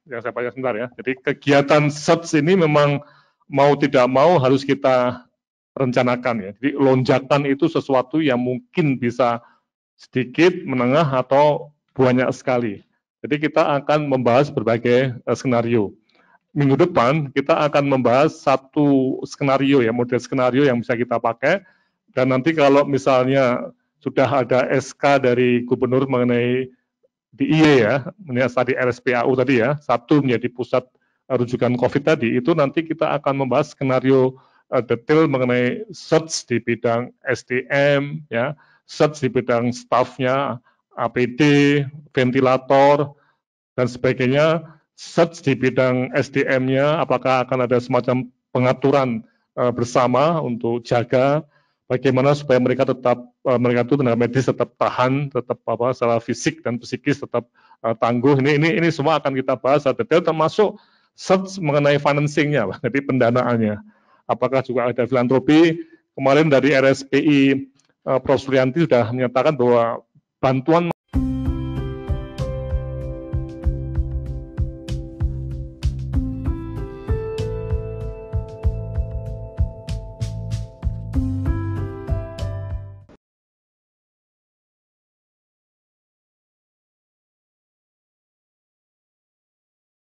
yang saya baca sebentar ya. Jadi kegiatan search ini memang mau tidak mau harus kita rencanakan ya. Jadi lonjakan itu sesuatu yang mungkin bisa sedikit, menengah atau banyak sekali. Jadi kita akan membahas berbagai skenario. Minggu depan kita akan membahas satu skenario ya, model skenario yang bisa kita pakai, dan nanti kalau misalnya sudah ada SK dari gubernur mengenai DIY ya, tadi RSPAU tadi ya, satu menjadi pusat rujukan COVID tadi, itu nanti kita akan membahas skenario detail mengenai search di bidang SDM ya, search di bidang staffnya, APD, ventilator dan sebagainya. Search di bidang SDM-nya, apakah akan ada semacam pengaturan bersama untuk jaga bagaimana supaya mereka itu tenaga medis tetap tahan, tetap secara fisik dan psikis tetap tangguh. Ini semua akan kita bahas detail, termasuk search mengenai financing-nya, jadi pendanaannya. Apakah juga ada filantropi? Kemarin dari RSPI Prof. Suryanti sudah menyatakan bahwa bantuan